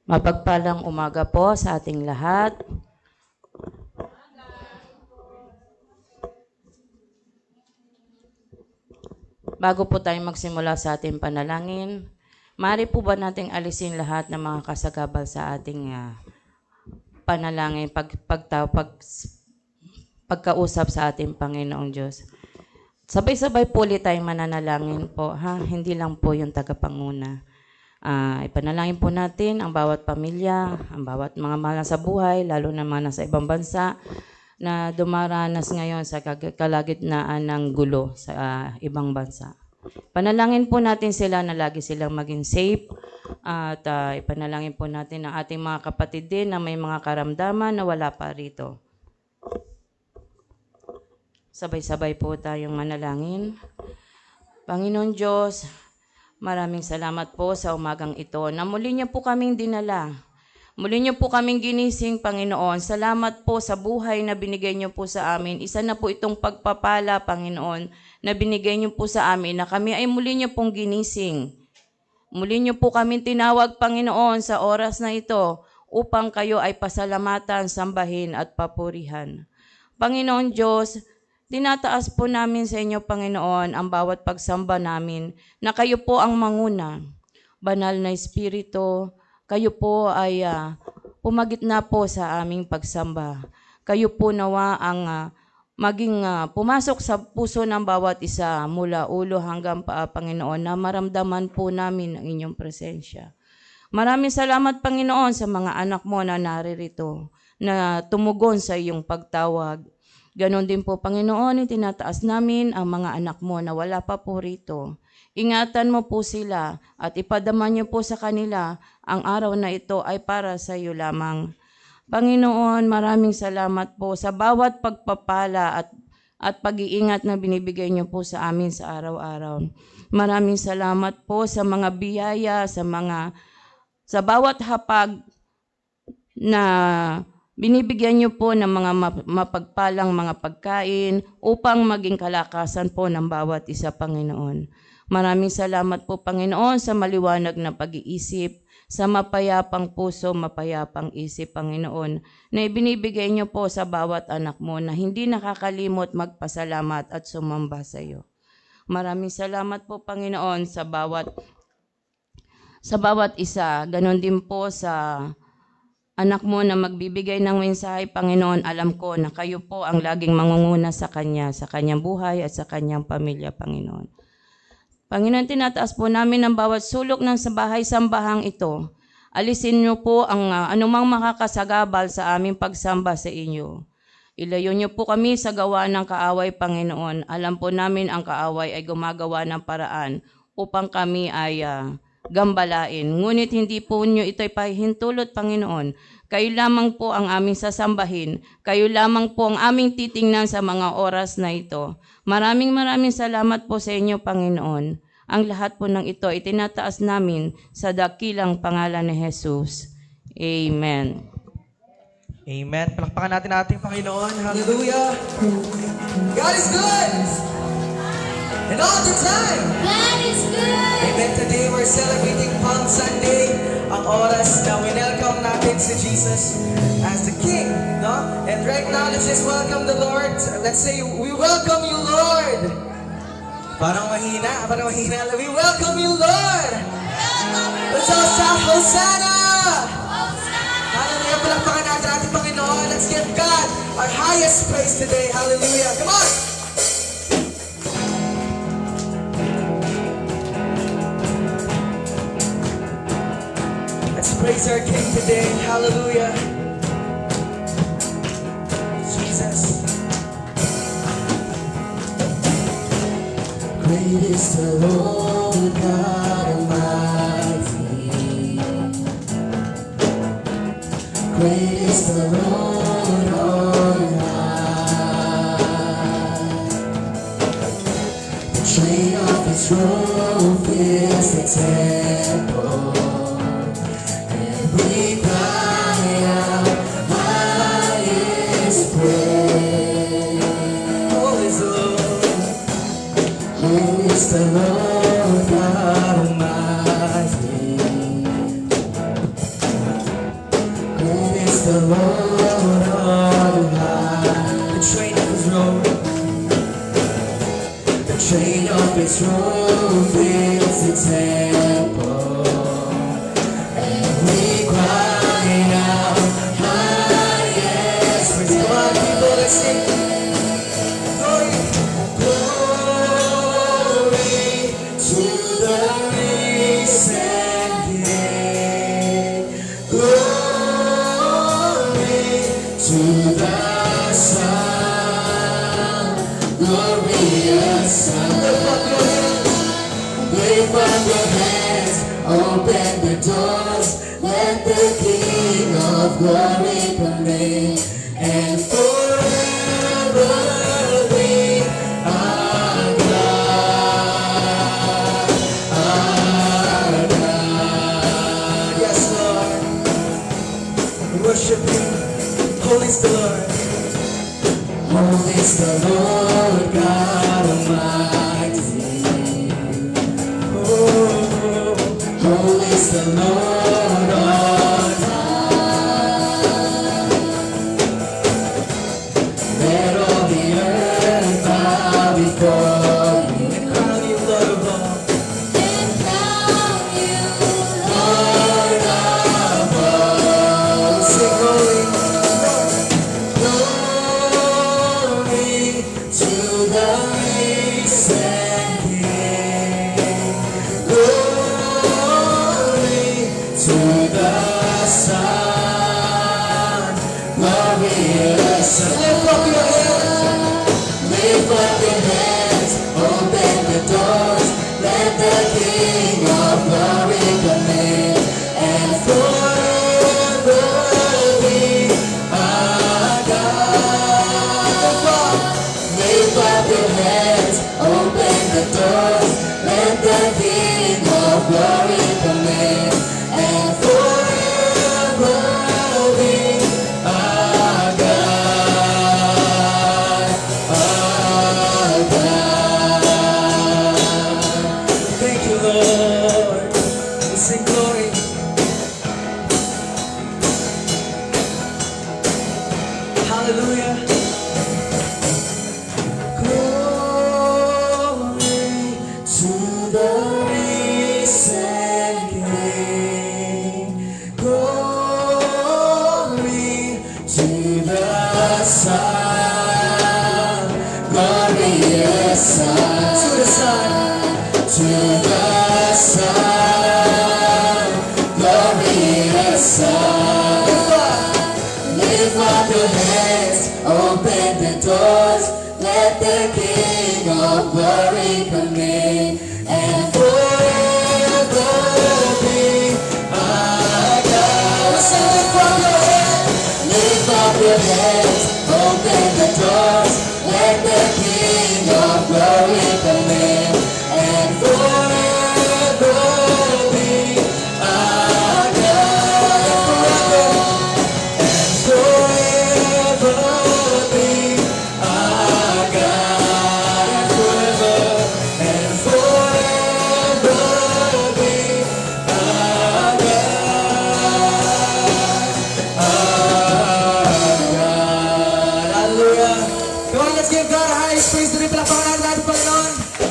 Mapagpalang umaga po sa ating lahat. Bago po tayo magsimula sa ating panalangin, maaari po ba nating alisin lahat ng mga kasagabal sa ating panalangin, pagkausap sa ating Panginoong Diyos? Sabay-sabay po ulit tayong mananalangin po, ha? Hindi lang po yung tagapanguna. Ipanalangin po natin ang bawat pamilya, ang bawat mga mahal sa buhay, lalo na mga nasa ibang bansa na dumaranas ngayon sa kalagitnaan ng gulo sa ibang bansa. Panalangin po natin sila na lagi silang maging safe at ipanalangin po natin ang ating mga kapatid din na may mga karamdaman na wala pa rito. Sabay-sabay po tayong manalangin. Panginoon Diyos, maraming salamat po sa umagang ito na muli niyo po kaming dinala. Muli niyo po kaming ginising, Panginoon. Salamat po sa buhay na binigay niyo po sa amin. Isa na po itong pagpapala, Panginoon, na binigay niyo po sa amin na kami ay muli niyo pong ginising. Muli niyo po kaming tinawag, Panginoon, sa oras na ito upang kayo ay pasalamatan, sambahin at papurihan. Panginoon Diyos, tinataas po namin sa inyo, Panginoon, ang bawat pagsamba namin na kayo po ang manguna. Banal na Espiritu, kayo po ay pumagitna po sa aming pagsamba. Kayo po nawa ang maging pumasok sa puso ng bawat isa mula ulo hanggang paa, Panginoon, na maramdaman po namin ang inyong presensya. Maraming salamat, Panginoon, sa mga anak mo na naririto, na tumugon sa iyong pagtawag. Ganon din po, Panginoon, itinataas namin ang mga anak mo na wala pa po rito. Ingatan mo po sila at ipadama niyo po sa kanila ang araw na ito ay para sa iyo lamang. Panginoon, maraming salamat po sa bawat pagpapala at pag-iingat na binibigay niyo po sa amin sa araw-araw. Maraming salamat po sa mga biyaya, sa bawat hapag na binibigyan niyo po ng mga mapagpalang mga pagkain upang maging kalakasan po ng bawat isa, Panginoon. Maraming salamat po, Panginoon, sa maliwanag na pag-iisip, sa mapayapang puso, mapayapang isip, Panginoon, na ibinibigay niyo po sa bawat anak mo na hindi nakakalimot magpasalamat at sumamba sa iyo. Maraming salamat po, Panginoon, sa bawat isa. Ganon din po sa anak mo na magbibigay ng mensahe, Panginoon. Alam ko na kayo po ang laging mangunguna sa kanyang buhay at sa kanyang pamilya, Panginoon. Panginoon, tinataas po namin ang bawat sulok ng sa bahay-sambahang ito. Alisin niyo po ang anumang makakasagabal sa aming pagsamba sa inyo. Ilayo niyo po kami sa gawa ng kaaway, Panginoon. Alam po namin ang kaaway ay gumagawa ng paraan upang kami ay gambalain. Ngunit hindi po niyo ito'y pahihintulot, Panginoon. Kayo lamang po ang aming sasambahin. Kayo lamang po ang aming titingnan sa mga oras na ito. Maraming salamat po sa inyo, Panginoon. Ang lahat po ng ito itinataas namin sa dakilang pangalan ni Jesus. Amen. Amen. Palakpakan natin ating Panginoon. Hallelujah. God is good. And all the time. God is good. Amen. Today we're celebrating Palm Sunday. Ang oras na welcome natin si Jesus as the King. No? And right now, let's just welcome the Lord. Let's say, we welcome you, Lord. Parang mahina. We welcome you, Lord. Let's all shout, Hosanna. Hallelujah. Palakpakan natin ating Panginoon. Let's give God our highest praise today. Hallelujah. Come on. is our King today. Hallelujah. Jesus. Great is the Lord God Almighty. Great is the Lord on high. The train of His robe fills the temple. We cry out, highest praise. Holy is the Lord, holy is the Lord God Almighty. Great is the Lord on high. The train of His robe, the train of His robe fills the temple. We cry out, highest praise. Come on, people, let's sing. Glory, glory to the risen King. Glory to the Son, glorious Son. Lift up your hands, open the doors, let the King of glory come in, and forever we are God, our God. Yes, Lord, we worship You. Holy is the Lord. Holy is the Lord God Almighty. Holy is the Lord on high. Let all the earth bow before You and crown You Lord of all. And crown You Lord of all. Sing holy, glory to the risen King. To the Son, glorious Son. Lift up your hands, lift up your hands, open the doors, let the King of glory come in, and forever we are God. Lift up your hands, open the doors, let the King of glory come in. And forever we are God, our God. Thank You, Lord. We sing glory. Hallelujah. Glory to the risen King. Glory to the Son, glorious Son. To the Son, to the Son, glorious Son. Lift up your hands, open the doors, let the King of glory come in, and forever be our God. Listen, lift up your hands, lift up your hands, open the doors, let the King of glory come in, and forever be our God. Forever be our God, and forever be our God, our God. Hallelujah. Come on, let's give God a highest praise. Tuloy pala pangalan natin, Panginoon.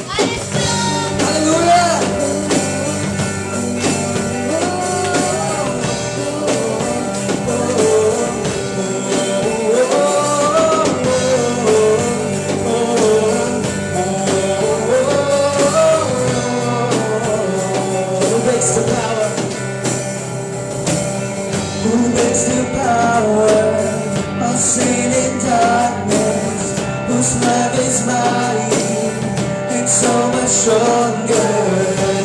so much stronger.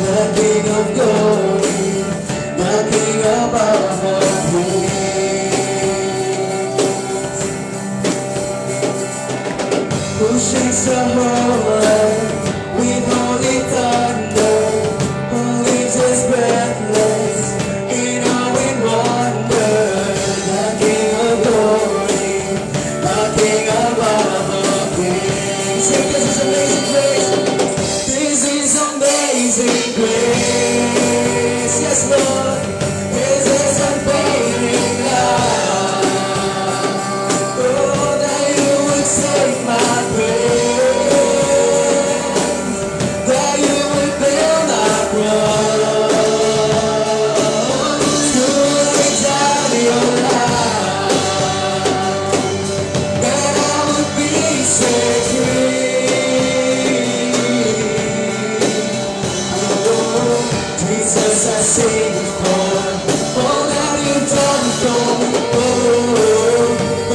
The King of glory, the King above all praise. Who shakes the whole earth with holy thunder, who leaves us breathless in awe and wonder. The King of glory, the King above all kings. Say, this is amazing grace. This is amazing grace. Yes, Lord. This is unfailing love. Oh, that you would save my praise, that you would bear my cross, to lay down your life, that I would be set free. Oh, Jesus, I sing for all that you've done for me. Oh, oh,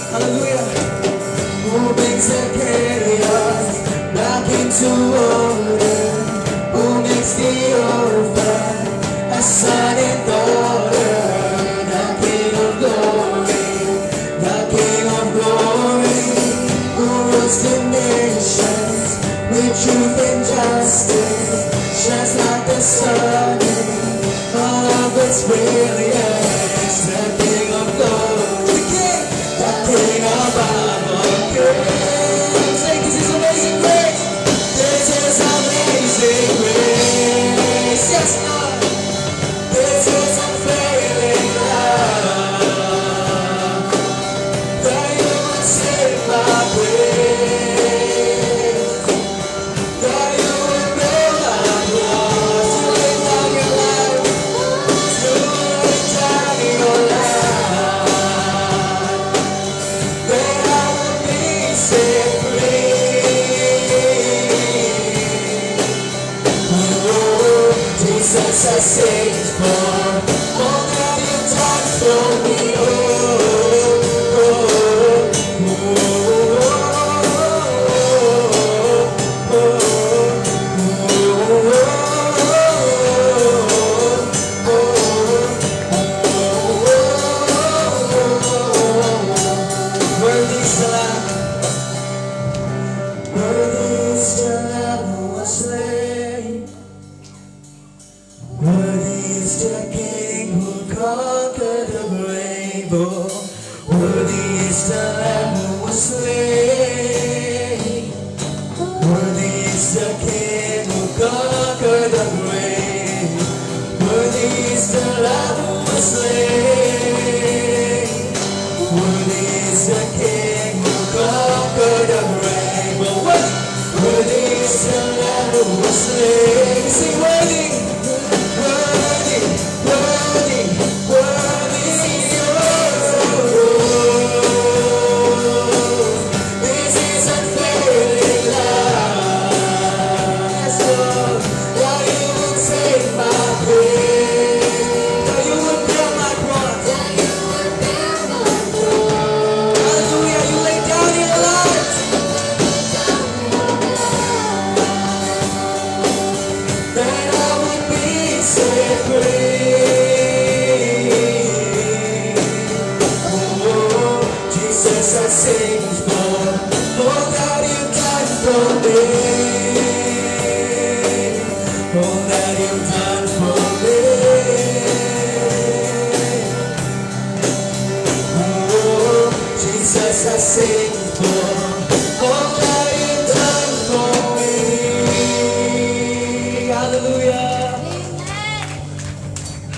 hallelujah. Who brings the chaos back into order? Who makes the orphan a son and daughter? The King of glory, the King of glory, who rules the nations with truth and justice, shines like the sun in all of its brilliance. The King of glory, the King above all kings. Say, this is amazing grace. This is amazing grace. Yes, Lord. This is unfailing love, that you would save my praise, that you would bear my cross, to lay down your life, to lay down your life, that I would be set free. Oh, Jesus, I sing for all that you've done for me. Oh, oh, worthy is the Lamb, worthy is the Lamb who was slain. Worthy is the King who conquered the grave. Oh, worthy is the Lamb who was slain. Worthy is the King who conquered the grave. Worthy is the Lamb who was slain. Worthy is the King who conquered the grave. Oh, worthy is the Lamb who was slain. Sing worthy. Worthy, worthy, worthy is this is unfailing love. Yes, Lord, that you would save my praise, that you would bear my cross. Hallelujah, you laid down your life, that I would be set free. Oh, Jesus, I sing for all that you've done for me, all that you've done for me. Oh, Jesus, I sing for all that you've done for me. Hallelujah.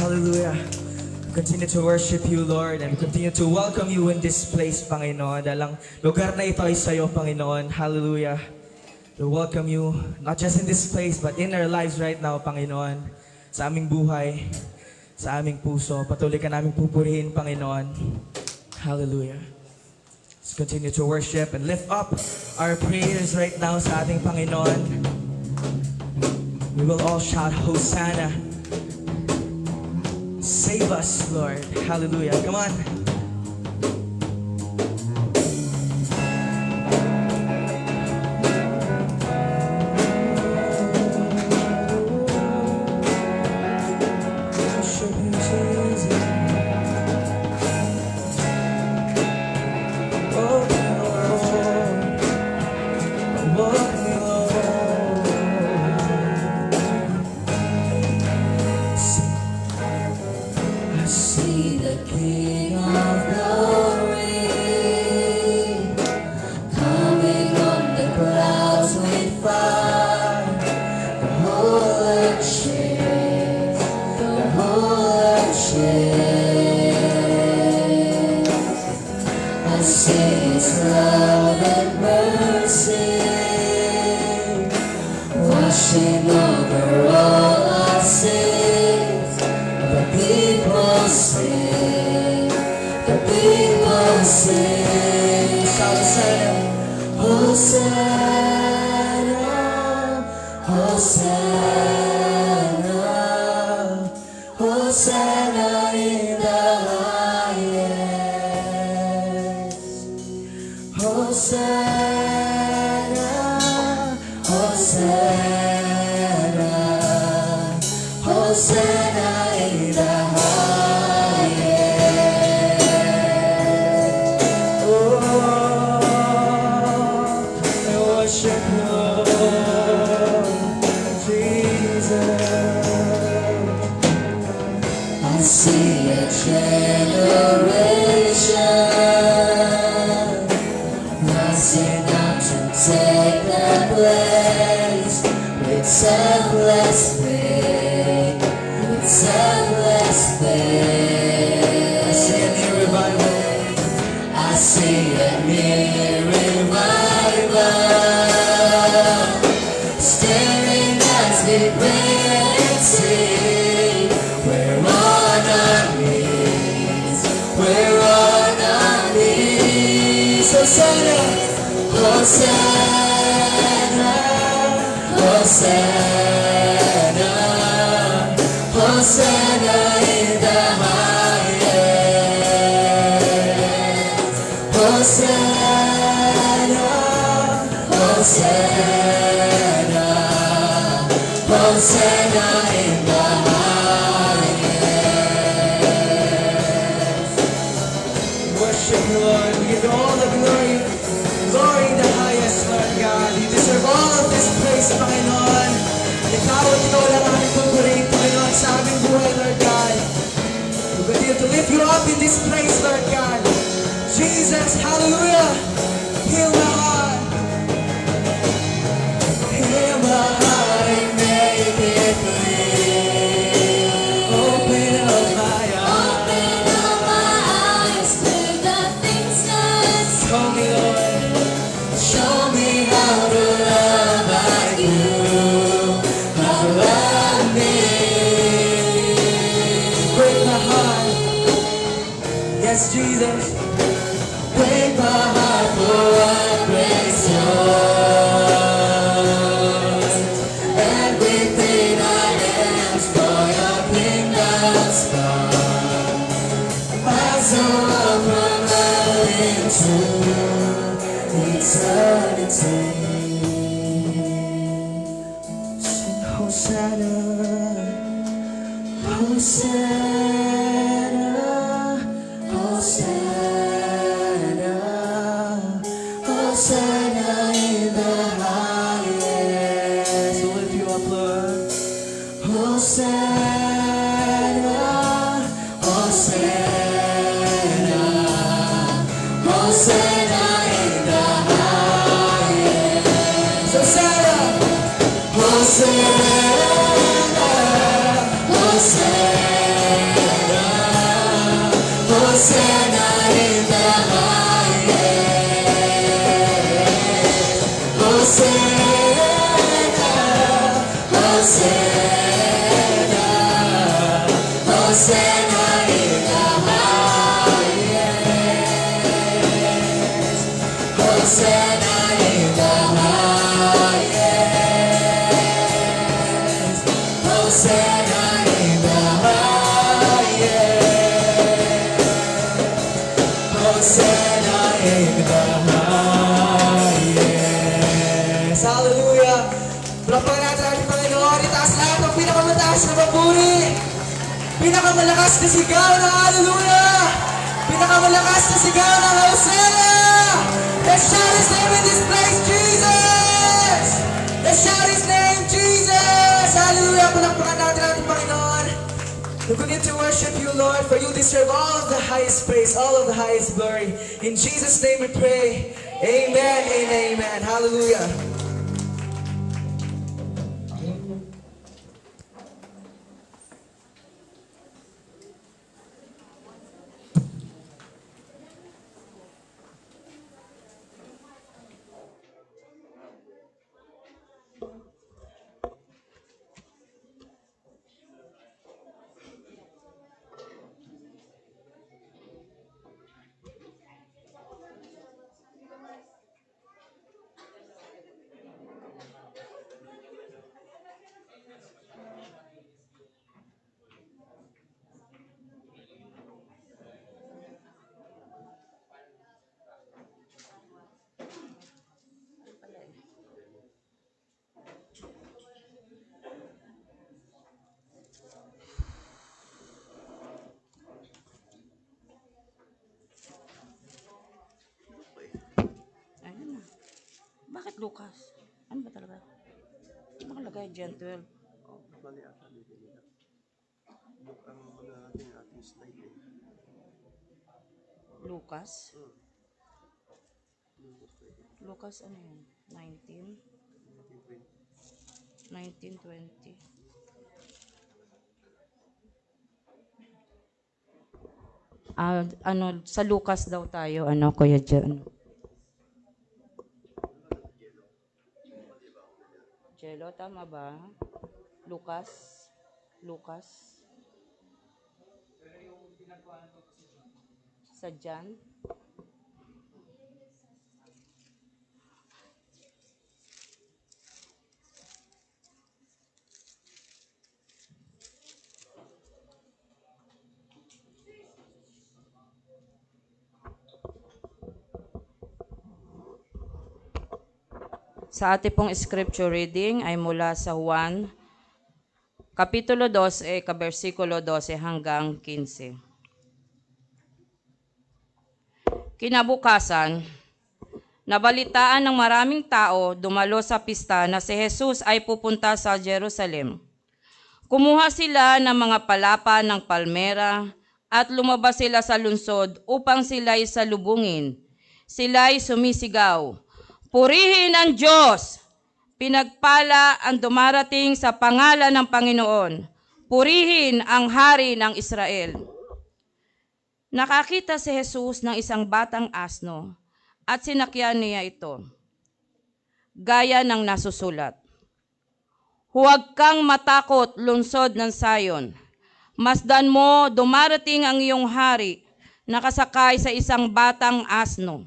Hallelujah. We continue to worship you, Lord, and we continue to welcome you in this place, Panginoon. Dahil ang lugar na ito ay sa iyo, Panginoon. Hallelujah. We welcome you, not just in this place, but in our lives right now, Panginoon. Sa aming buhay, sa aming puso. Patuloy ka naming pupurihin, Panginoon. Hallelujah. Let's continue to worship and lift up our prayers right now sa ating Panginoon. We will all shout, Hosanna. Save us, Lord. Hallelujah. Come on. Worship you, Jesus. Oh, Lord. I see the King of Glory coming on the clouds with fire. The whole earth shakes. The whole earth shakes. I see His love and mercy washing over all our sins. The people sing, the people sing. Hosanna, Hosanna, Hosanna, Hosanna in the highest. Hosanna, Hosanna, Hosanna in the highest. Oh, I worship you, Jesus. I see a generation rising up to take their place with selfless faith, with selfless faith. I see a new revival. I see a new revival. Staring as we pray and sing. We're on our knees. We're on our knees. Hosanna, Hosanna, Hosanna, Hosanna in the highest. Hosanna, Hosanna, Hosanna in the highest. Worship you, Lord. We give you all the glory. Glory in the highest, Lord God. You deserve all of this praise, Panginoon. Ikaw at ikaw lang ang aming pupurihin, Panginoon, sa aming buhay, Lord God. We continue to lift you up in this place, Lord God. Jesus, hallelujah. Heal my heart. Heal my heart and make it clean. Open up my eyes. Open up my eyes to the things that Show me, Lord. show me how to love like you, how to love me. Break my heart. Yes, Jesus. Break my heart for what breaks yours. Everything I am is for your kingdom's come. My soul from earth into eternity. Sing Hosanna. Hosanna, Hosanna, Hosanna in the highest. So lift you up, Lord. Hosanna, Hosanna, Hosanna in the highest. Hosanna. Hosanna, Hosanna, Hosanna in the highest. Hosanna, Hosanna, Hosanna in the highest. papuri. Pinakamalakas na sigaw ng hallelujah. Pinakamalakas na sigaw ng Hosanna. Let's shout His name in this place, Jesus. Let's shout His name, Jesus. Hallelujah. Palakpakan natin ang Panginoon. We continue to worship you, Lord, for you deserve all of the highest praise, all of the highest glory. In Jesus' name we pray. Amen and amen. Hallelujah. Ayun na. Bakit Lucas? Ano ba talaga? Nakalagay dyan 12. Mali ata dito nila. Book ang mga ating slide eh. Lucas? Lucas ano yun? 19? 1920. Ano, sa Lucas daw tayo, ano, Kuya John? Jello, tama ba? Lucas? Lucas? Sa John? Sa ating pong scripture reading ay mula sa Juan, Kapitulo 12, kabersikulo 12 hanggang 15. Kinabukasan, nabalitaan ng maraming tao dumalo sa pista na si Jesus ay pupunta sa Jerusalem. Kumuha sila ng mga palapa ng palmera at lumabas sila sa lungsod upang sila'y salubungin. Sila'y sumisigaw, "Purihin ang Diyos! Pinagpala ang dumarating sa pangalan ng Panginoon. Purihin ang Hari ng Israel." Nakakita si Jesus ng isang batang asno at sinakyan niya ito. Gaya ng nasusulat, "Huwag kang matakot, lungsod ng Sayon. Masdan mo, dumarating ang iyong hari, nakasakay sa isang batang asno."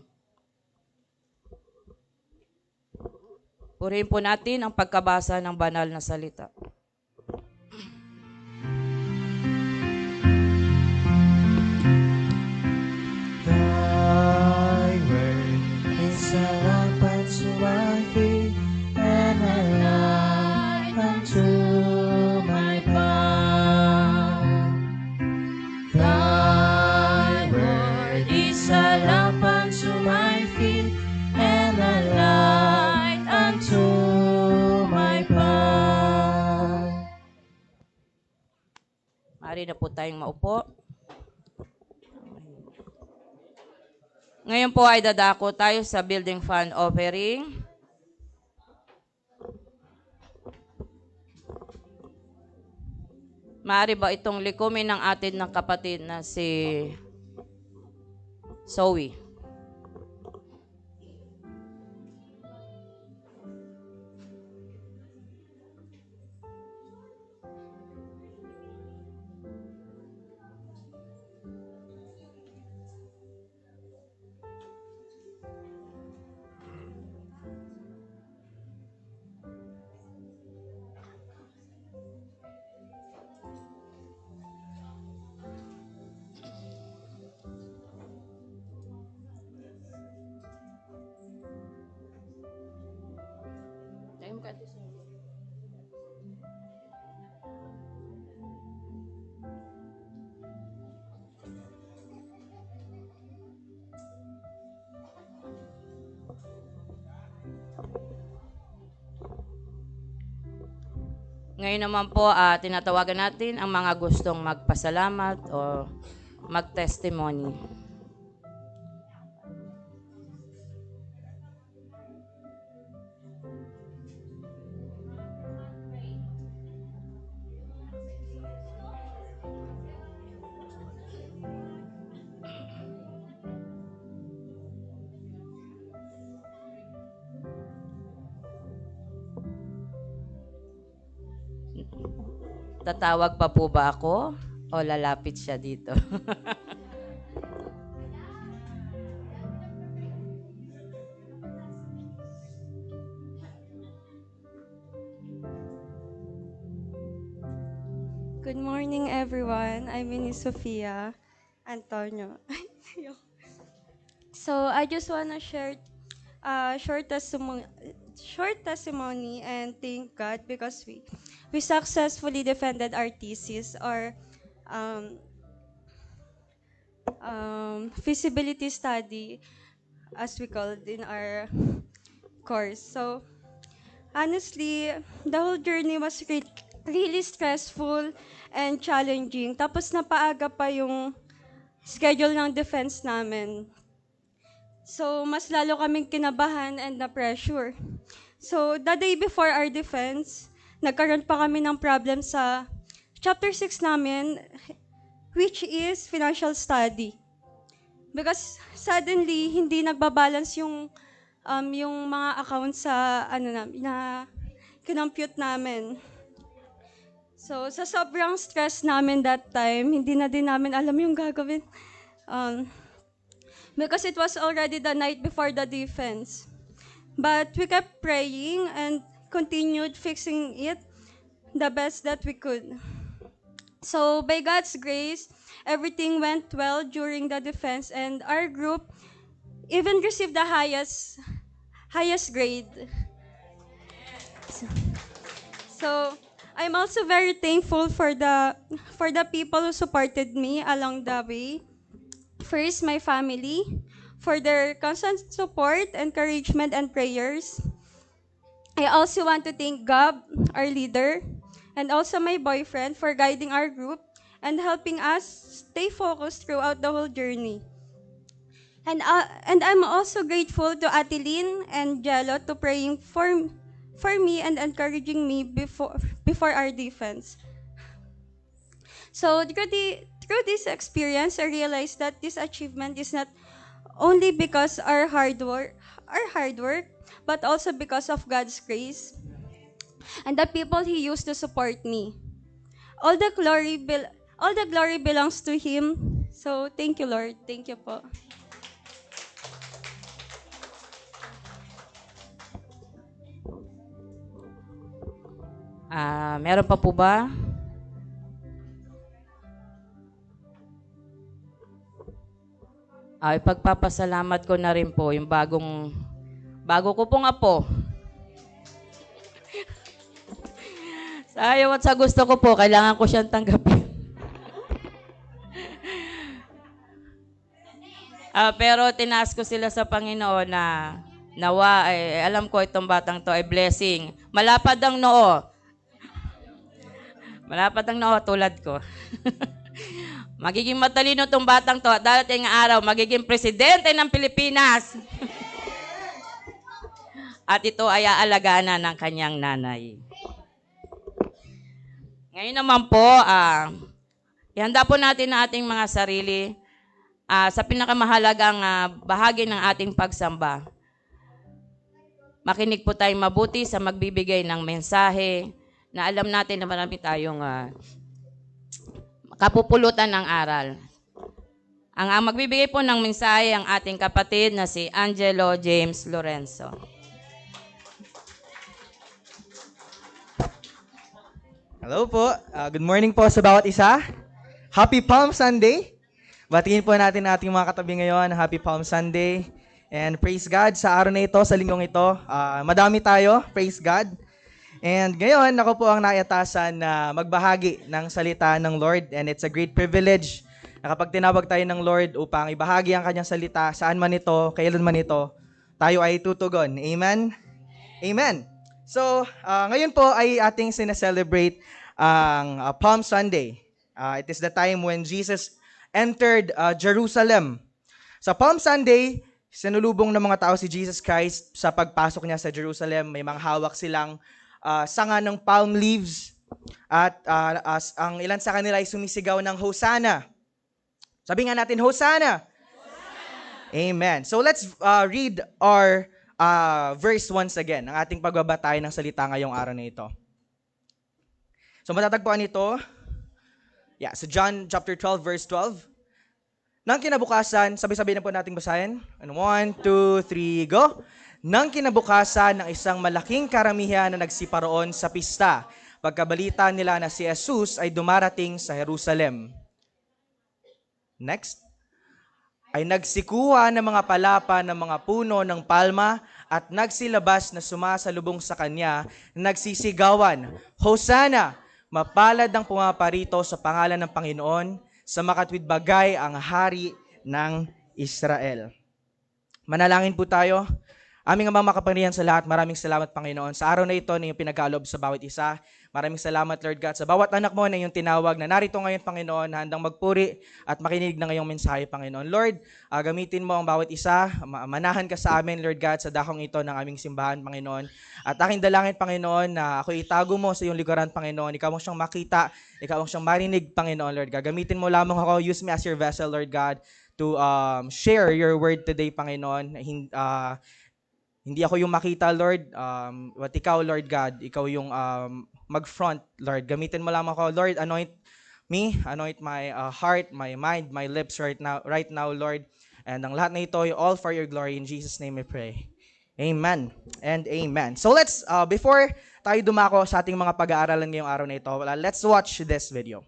Purihin po natin ang pagkabasa ng banal na salita. Thy word is a lamp unto my feet and a light unto my path. Thy word is a lamp unto my feet and a light unto my path. Maaari na po tayong maupo. Ngayon po ay dadako tayo sa building fund offering. Maaari ba itong likumin ng atin ng kapatid na si Zoe? Tayo mo ka, Ate Zoe. Ngayon naman po, tinatawagan natin ang mga gustong magpasalamat o mag-testimony. Tatawag pa po ba ako o lalapit siya dito? Good morning, everyone. I'm Minnie Sofia Antonio. So I just want to share short testimony and thank God because we successfully defended our thesis or um, feasibility study, as we call it in our course. So honestly, the whole journey was really stressful and challenging. Tapos napaaga pa yung schedule ng defense namin. So, mas lalo kaming kinabahan and na-pressure. So, the day before our defense, nagkaroon pa kami ng problem sa chapter 6 namin, which is financial study. Because suddenly, hindi nagbabalance yung mga accounts sa na kinompute namin. So, sa sobrang stress namin that time, hindi na din namin alam yung gagawin. Because it was already the night before the defense. But we kept praying and continued fixing it the best that we could. So, by God's grace, everything went well during the defense and our group even received the highest grade. So, I'm also very thankful for the people who supported me along the way. First, my family, for their constant support, encouragement, and prayers. I also want to thank God, our leader, and also my boyfriend for guiding our group and helping us stay focused throughout the whole journey. And I'm also grateful to Ate Lynn and Jello to praying for me and encouraging me before our defense. So through this experience, I realized that this achievement is not only because our hard work, but also because of God's grace and the people He used to support me. All the glory belongs to Him. So thank you, Lord. Thank you po. Meron pa po ba? Ipagpapasalamat ko na rin po yung bago ko pong apo. Sa ayaw at sa gusto ko po, kailangan ko siyang tanggapin. Pero tinaas ko sila sa Panginoon na nawa, alam ko itong batang to ay blessing. Malapad ang noo. Malapad ang noo tulad ko. Magiging matalino itong batang to at darating ang araw, magiging presidente ng Pilipinas. At ito ay aalagaan na ng kanyang nanay. Ngayon naman po, ihanda po natin ang ating mga sarili sa pinakamahalagang bahagi ng ating pagsamba. Makinig po tayong mabuti sa magbibigay ng mensahe na alam natin na marami tayong kapupulutan ng aral. Ang magbibigay po ng mensahe ang ating kapatid na si Angelo James Lorenzo. Hello po. Good morning po sa bawat isa. Happy Palm Sunday. Batiin po natin ating mga katabi ngayon. Happy Palm Sunday. And praise God sa araw na ito, sa linggong ito. Madami tayo. Praise God. And ngayon, ako po ang naatasan na magbahagi ng salita ng Lord. And it's a great privilege na kapag tinawag tayo ng Lord upang ibahagi ang kanyang salita, saan man ito, kailan man ito, tayo ay tutugon. Amen? Amen. So, ngayon po ay ating sineselebrate ang Palm Sunday. It is the time when Jesus entered Jerusalem. Sa Palm Sunday, sinulubong ng mga tao si Jesus Christ sa pagpasok niya sa Jerusalem. May mga hawak silang sanga ng palm leaves at ang ilan sa kanila ay sumisigaw ng Hosanna. Sabi nga natin, Hosanna! Amen. So let's read our verse once again, ang ating pagbabatay ng salita ngayong araw na ito. So matatagpuan ito, sa John chapter 12, verse 12. Nang kinabukasan, sabay-sabay na po nating basahin. 1, 2, 3, go! Nang kinabukasan ng isang malaking karamihan na nagsiparoon sa pista, pagkabalita nila na si Jesus ay dumarating sa Jerusalem. Next. Ay nagsikuha ng mga palapa ng mga puno ng palma at nagsilabas na sumasalubong sa kanya, nagsisigawan, Hosanna! Mapalad ang pumaparito sa pangalan ng Panginoon, sa makatwid bagay ang hari ng Israel. Manalangin po tayo. Aming Amang makapangyarihan sa lahat, maraming salamat Panginoon sa araw na ito na iyong pinagkaloob sa bawat isa. Maraming salamat Lord God sa bawat anak mo na iyong tinawag na narito ngayon Panginoon, na handang magpuri at makinig ng iyong mensahe Panginoon. Lord, gamitin mo ang bawat isa, manahan ka sa amin Lord God sa dakong ito ng aming simbahan Panginoon. At aking dalangin Panginoon na ako itago mo sa iyong likuran Panginoon, ikaw mo siyang makita, ikaw mo siyang marinig Panginoon Lord God. Gamitin mo lamang ako, use me as your vessel Lord God to share your word today Panginoon. Hindi ako yung makita, Lord. But ikaw, Lord God, ikaw yung mag-front, Lord. Gamitin mo lamang ako, Lord. Anoint me, anoint my heart, my mind, my lips right now, Lord. And ang lahat na ito, all for your glory. In Jesus' name I pray. Amen and amen. So let's, before tayo dumako sa ating mga pag-aaralan ngayong araw na ito, let's watch this video.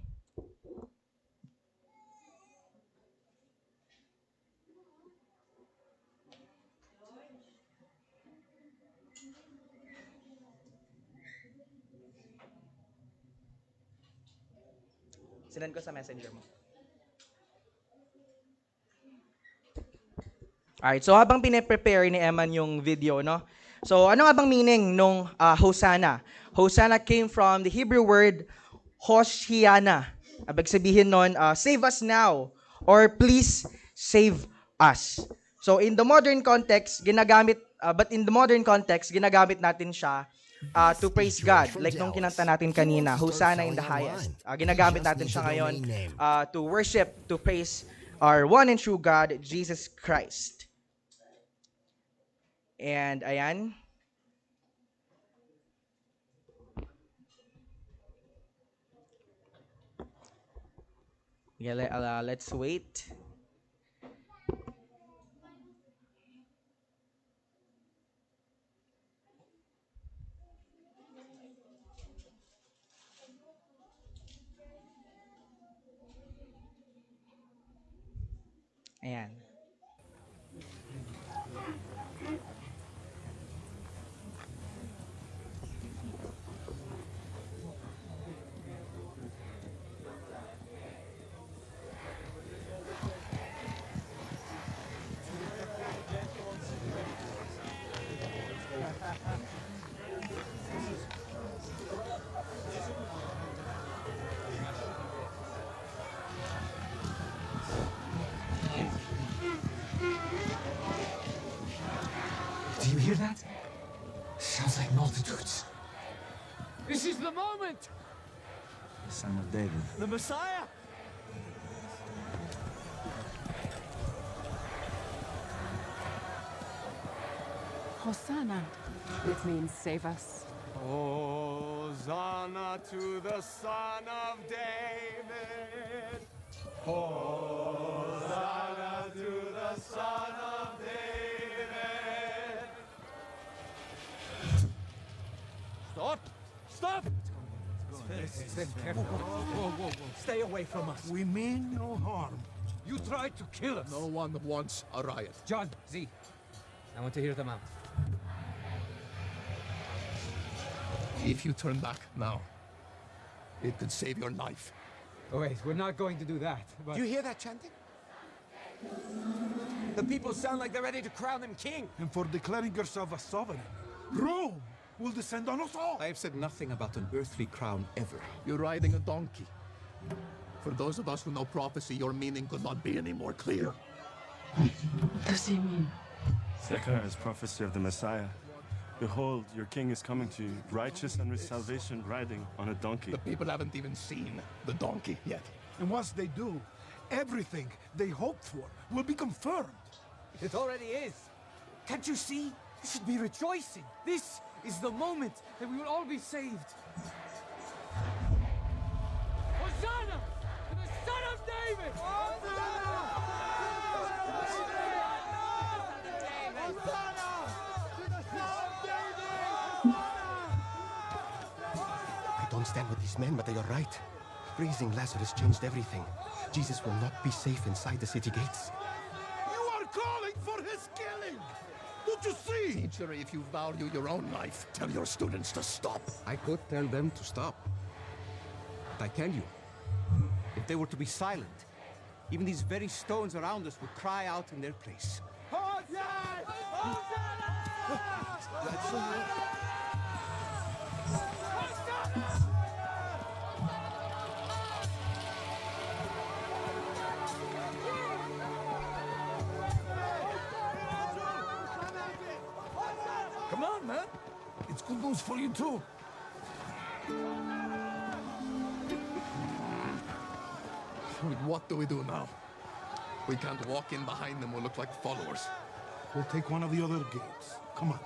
Sinend ko sa messenger mo. Alright, so habang pine-prepare ni Eman yung video, no? So ano nga bang meaning nung Hosanna? Hosanna came from the Hebrew word Hoshiana. Ibig sabihin nun, save us now, or please save us. So in the modern context, ginagamit natin siya to praise God. Like nung kinanta natin kanina, Hosanna in the highest. Ginagamit natin siya ngayon to worship, to praise our one and true God, Jesus Christ. And ayan. Yeah, let's wait. Ayan. Do you hear that? Sounds like multitudes. This is the moment! The son of David. The Messiah! Hosanna. It means save us. Hosanna to the Son of David! Hosanna to the Son of David! Stop! Stop! Whoa. Stay away from us. We mean no harm. You tried to kill us. No one wants a riot. John, Z, I want to hear them out. If you turn back now, it could save your life. Oh, wait, we're not going to do that. But Do you hear that chanting? The people sound like they're ready to crown him king. And for declaring yourself a sovereign. Rome! will descend on us all. I have said nothing about an earthly crown ever. You're riding a donkey. For those of us who know prophecy, your meaning could not be any more clear. What does he mean? Zechariah's prophecy of the Messiah. Behold, your king is coming to you, righteous and with salvation, riding on a donkey. The people haven't even seen the donkey yet. And once they do, everything they hoped for will be confirmed. It already is. Can't you see? You should be rejoicing. This is the moment that we will all be saved. Hosanna to the Son of David! I don't stand with these men, but they are right. Raising Lazarus changed everything. Jesus will not be safe inside the city gates. You are calling for his killing! Don't you see? Teacher, if you value your own life, tell your students to stop. I could tell them to stop. But I tell you, if they were to be silent, even these very stones around us would cry out in their place. Come on, man. It's good news for you, too. What do we do now? We can't walk in behind them or look like followers. We'll take one of the other gates. Come on.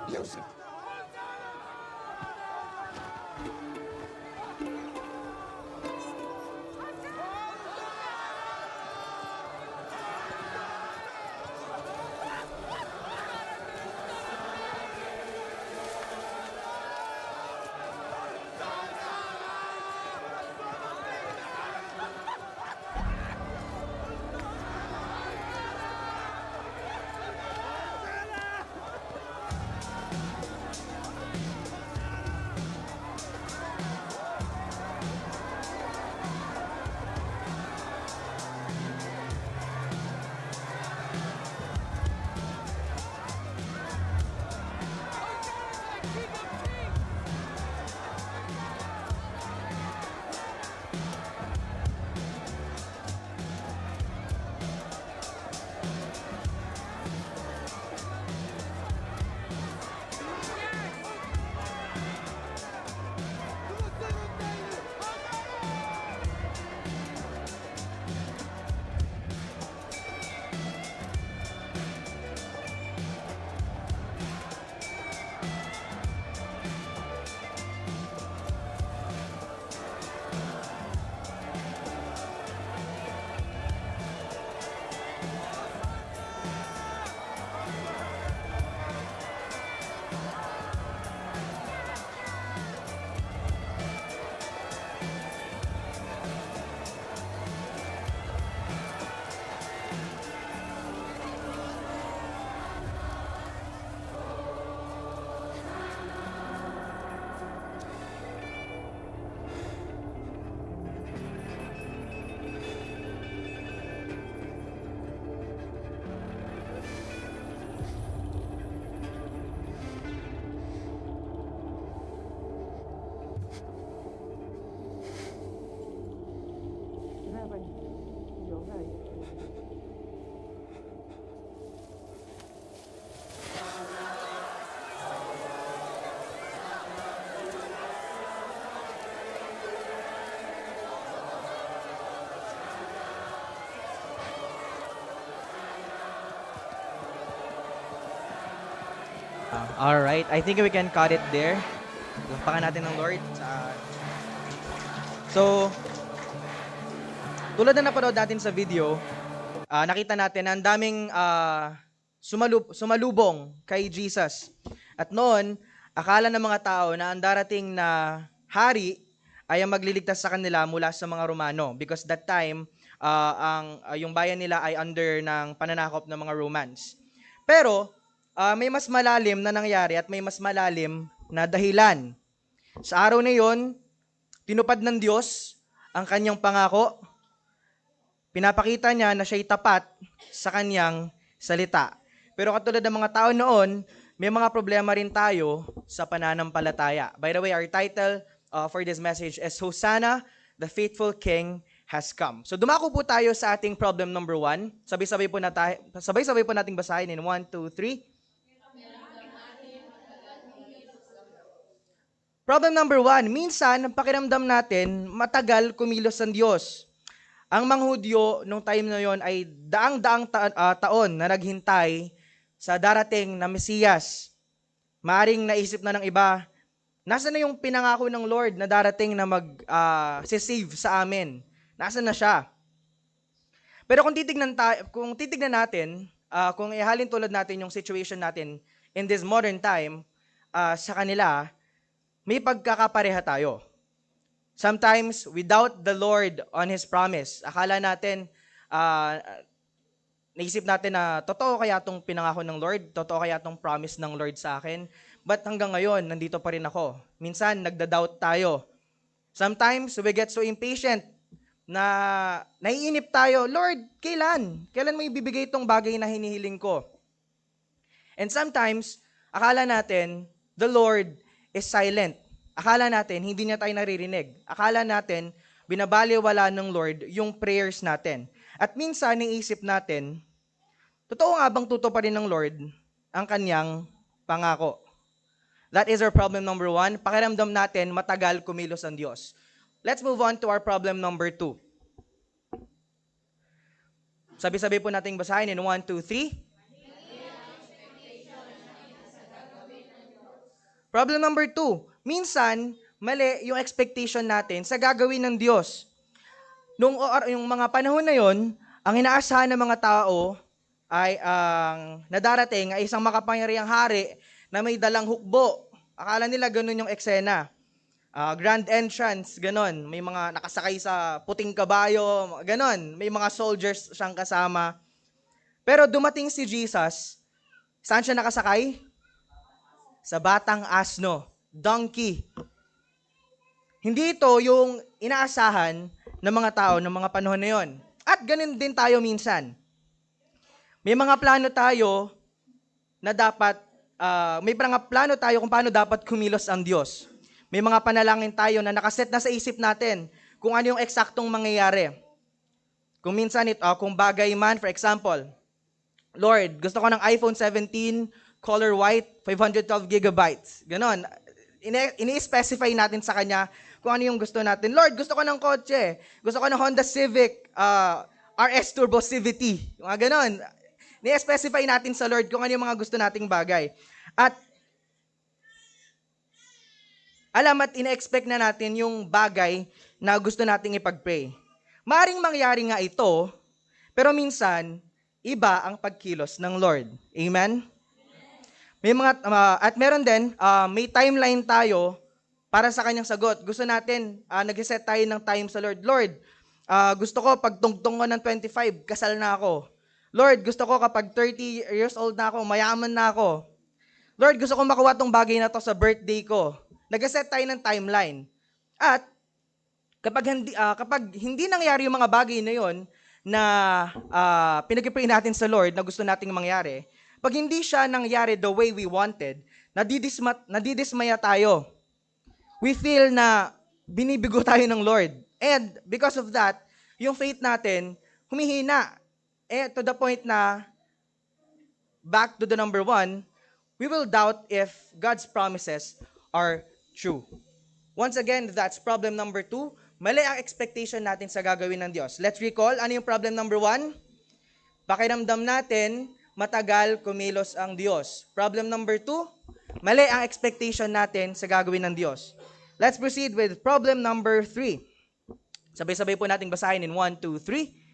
Use it. Alright, I think we can cut it there. Lampakan natin ng Lord. So, tulad na napanood natin sa video, nakita natin na ang daming sumalubong kay Jesus. At noon, akala ng mga tao na ang darating na hari ay ang magliligtas sa kanila mula sa mga Romano. Because that time, yung bayan nila ay under ng pananakop ng mga Romans. Pero, may mas malalim na nangyari at may mas malalim na dahilan. Sa araw na yon, tinupad ng Diyos ang kanyang pangako. Pinapakita niya na siya'y tapat sa kanyang salita. Pero katulad ng mga tao noon, may mga problema rin tayo sa pananampalataya. By the way, our title for this message is Hosanna, the Faithful King has come. So dumako po tayo sa ating problem number 1. Sabay-sabay po nating basahin in 1, 2, 3. Problem number 1, minsan pakiramdam natin matagal kumilos ang Diyos. Ang mga Hudyo nung time na yon ay daang-daang taon na naghintay sa darating na Mesiyas. Maaring naisip na ng iba, nasa na yung pinangako ng Lord na darating na save sa amin? Nasaan na siya? Pero kung titignan natin, kung ihalin tulad natin yung situation natin in this modern time, sa kanila, may pagkakapareha tayo. Sometimes, we doubt the Lord on His promise. Akala natin, naisip natin na totoo kaya itong pinangako ng Lord? Totoo kaya itong promise ng Lord sa akin? But hanggang ngayon, nandito pa rin ako. Minsan, nagda-doubt tayo. Sometimes, we get so impatient na naiinip tayo, Lord, kailan? Kailan mo ibibigay itong bagay na hinihiling ko? And sometimes, akala natin, the Lord is silent. Akala natin, hindi niya tayo naririnig. Akala natin, binabaliwala ng Lord yung prayers natin. At minsan, niisip natin, totoo nga bang tutuparin ng Lord ang kanyang pangako? That is our problem number 1. Pakiramdam natin, matagal kumilos ang Diyos. Let's move on to our problem number 2. Sabi-sabi po nating basahin in 1, 2, 3. Problem number 2. Minsan, mali yung expectation natin sa gagawin ng Diyos. Yung mga panahon na yon, ang inaasahan ng mga tao ay ang nadarating ay isang makapangyarihang hari na may dalang hukbo. Akala nila ganun yung eksena. Grand entrance, ganon. May mga nakasakay sa puting kabayo, ganon. May mga soldiers siyang kasama. Pero dumating si Jesus, saan siya nakasakay? Sa batang asno, donkey. Hindi ito yung inaasahan ng mga tao ng mga panahon na yon. At ganun din tayo minsan. May mga plano tayo na dapat, may mga plano tayo kung paano dapat kumilos ang Diyos. May mga panalangin tayo na nakaset na sa isip natin kung ano yung eksaktong mangyayari. Kung minsan kung bagay man, for example, Lord, gusto ko ng iPhone 17, color white, 512 gigabytes. Ganon. Ini-specify natin sa Kanya kung ano yung gusto natin. Lord, gusto ko ng kotse. Gusto ko ng Honda Civic RS Turbo CVT. Mga ganon. Ni-specify natin sa Lord kung ano yung mga gusto nating bagay. At alam at ina-expect na natin yung bagay na gusto nating ipag-pray. Maaring mangyari nga ito, pero minsan, iba ang pagkilos ng Lord. Amen? May mga, at meron din, may timeline tayo para sa kanyang sagot. Gusto natin, nag-set tayo ng time sa Lord. Lord, gusto ko pag tungtong ko ng 25, kasal na ako. Lord, gusto ko kapag 30 years old na ako, mayaman na ako. Lord, gusto ko makuha tong bagay na to sa birthday ko. Nag-set tayo ng timeline. At kapag hindi nangyari yung mga bagay na yon na pinag-pray natin sa Lord na gusto nating mangyari, pag hindi siya nangyari the way we wanted, nadidismaya tayo. We feel na binibigo tayo ng Lord. And because of that, yung faith natin humihina. To the point na, back to the number 1, we will doubt if God's promises are true. Once again, that's problem number 2. Mali ang expectation natin sa gagawin ng Diyos. Let's recall, ano yung problem number 1? Pakiramdam natin, matagal kumilos ang Diyos. Problem number 2, mali ang expectation natin sa gagawin ng Diyos. Let's proceed with problem number 3. Sabay-sabay po nating basahin in 1, 2, 3.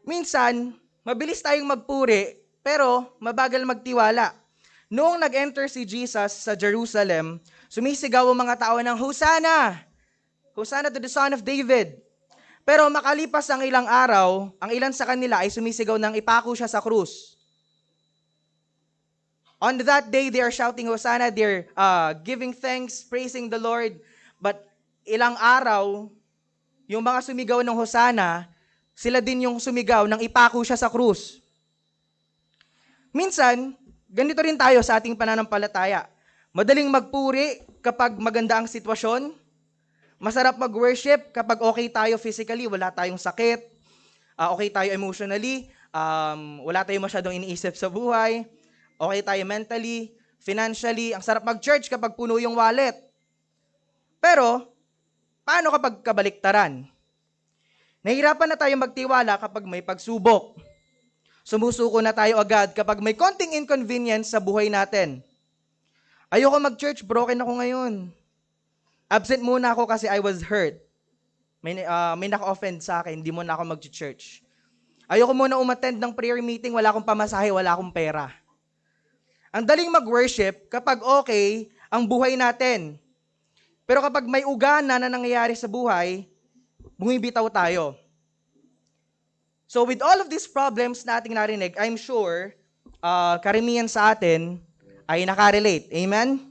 Minsan, mabilis tayong magpuri, pero mabagal magtiwala. Noong nag-enter si Jesus sa Jerusalem, sumisigaw ang mga tao ng, Hosanna! Hosanna to the Son of David! Pero makalipas ang ilang araw, ang ilan sa kanila ay sumisigaw ng ipako siya sa krus. On that day, they are shouting Hosanna, they're giving thanks, praising the Lord. But ilang araw, yung mga sumigaw ng Hosanna, sila din yung sumigaw ng ipako siya sa krus. Minsan, ganito rin tayo sa ating pananampalataya. Madaling magpuri kapag maganda ang sitwasyon. Masarap mag-worship kapag okay tayo physically, wala tayong sakit, okay tayo emotionally, wala tayong masyadong iniisip sa buhay, okay tayo mentally, financially. Ang sarap mag-church kapag puno yung wallet. Pero, paano kapag kabaliktaran? Nahihirapan na tayo magtiwala kapag may pagsubok. Sumusuko na tayo agad kapag may konting inconvenience sa buhay natin. Ayoko mag-church, broken ako ngayon. Absent muna ako kasi I was hurt. May naka-offend sa akin, hindi muna ako mag-church. Ayoko muna umattend ng prayer meeting, wala akong pamasahe, wala akong pera. Ang daling mag-worship kapag okay ang buhay natin. Pero kapag may ugana na nangyayari sa buhay, bumibitaw tayo. So with all of these problems na ating narinig, I'm sure karamihan sa atin ay nakarelate. Amen?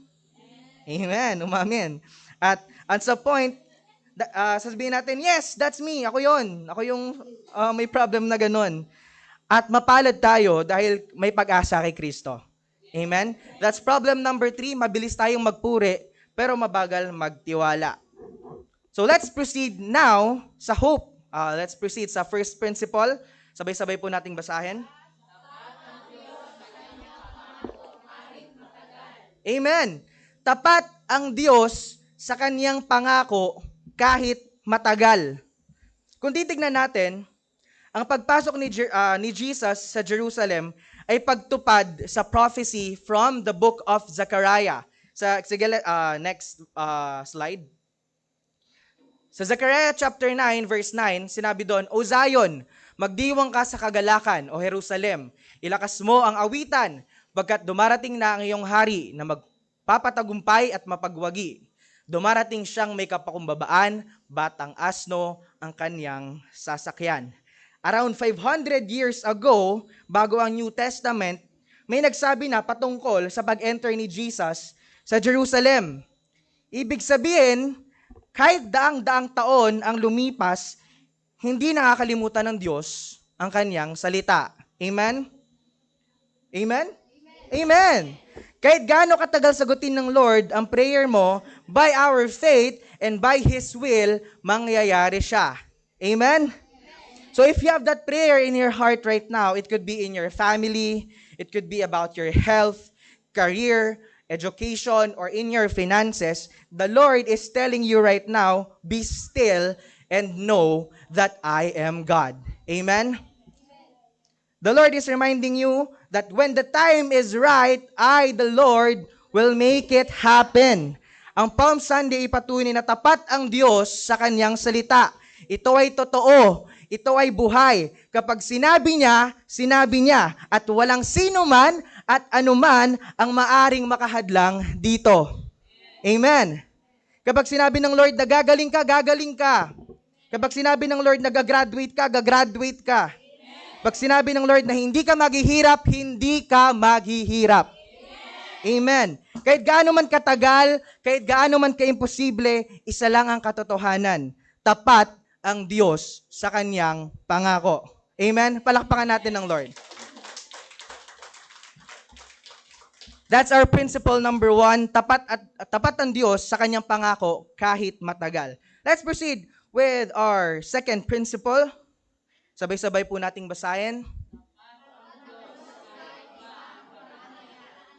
Amen. Umamin. At sa point, sasabihin natin, yes, that's me. Ako yon. Ako yung may problem na ganun. At mapalad tayo dahil may pag-asa kay Kristo. Amen? That's problem number 3. Mabilis tayong magpuri, pero mabagal magtiwala. So let's proceed now sa hope. Let's proceed sa first principle. Sabay-sabay po nating basahin. Amen. Tapat ang Diyos sa kaniyang pangako kahit matagal. Kung titignan natin, ang pagpasok ni Jesus sa Jerusalem ay pagtupad sa prophecy from the book of Zechariah. Sige, next slide. Sa Zechariah chapter 9, verse 9, sinabi doon, O Zion, magdiwang ka sa kagalakan, O Jerusalem. Ilakas mo ang awitan, bagkat dumarating na ang iyong hari na magpapatagumpay at mapagwagi. Dumarating siyang may kapakumbabaan, batang asno ang kanyang sasakyan. Around 500 years ago, bago ang New Testament, may nagsabi na patungkol sa pag-enter ni Jesus sa Jerusalem. Ibig sabihin, kahit daang-daang taon ang lumipas, hindi nakakalimutan ng Diyos ang kanyang salita. Amen? Amen? Amen! Kahit gaano katagal sagutin ng Lord ang prayer mo, by our faith and by His will, mangyayari siya. Amen? So if you have that prayer in your heart right now, it could be in your family, it could be about your health, career, education, or in your finances, the Lord is telling you right now, be still and know that I am God. Amen? The Lord is reminding you that when the time is right, I, the Lord, will make it happen. Ang Palm Sunday ipatunay na tapat ang Diyos sa kanyang salita. Ito ay totoo. Ito ay buhay. Kapag sinabi niya, at walang sino man at anuman ang maaring makahadlang dito. Amen. Kapag sinabi ng Lord na gagaling ka, gagaling ka. Kapag sinabi ng Lord na gagraduate ka, gagraduate ka. Pag sinabi ng Lord na hindi ka maghihirap, hindi ka maghihirap. Amen. Kahit gaano man katagal, kahit gaano man kaimposible, isa lang ang katotohanan. Tapat ang Diyos sa kanyang pangako. Amen? Palakpakan natin ng Lord. That's our principle number 1. Tapat ang Diyos sa kanyang pangako kahit matagal. Let's proceed with our second principle. Sabay-sabay po nating basahin.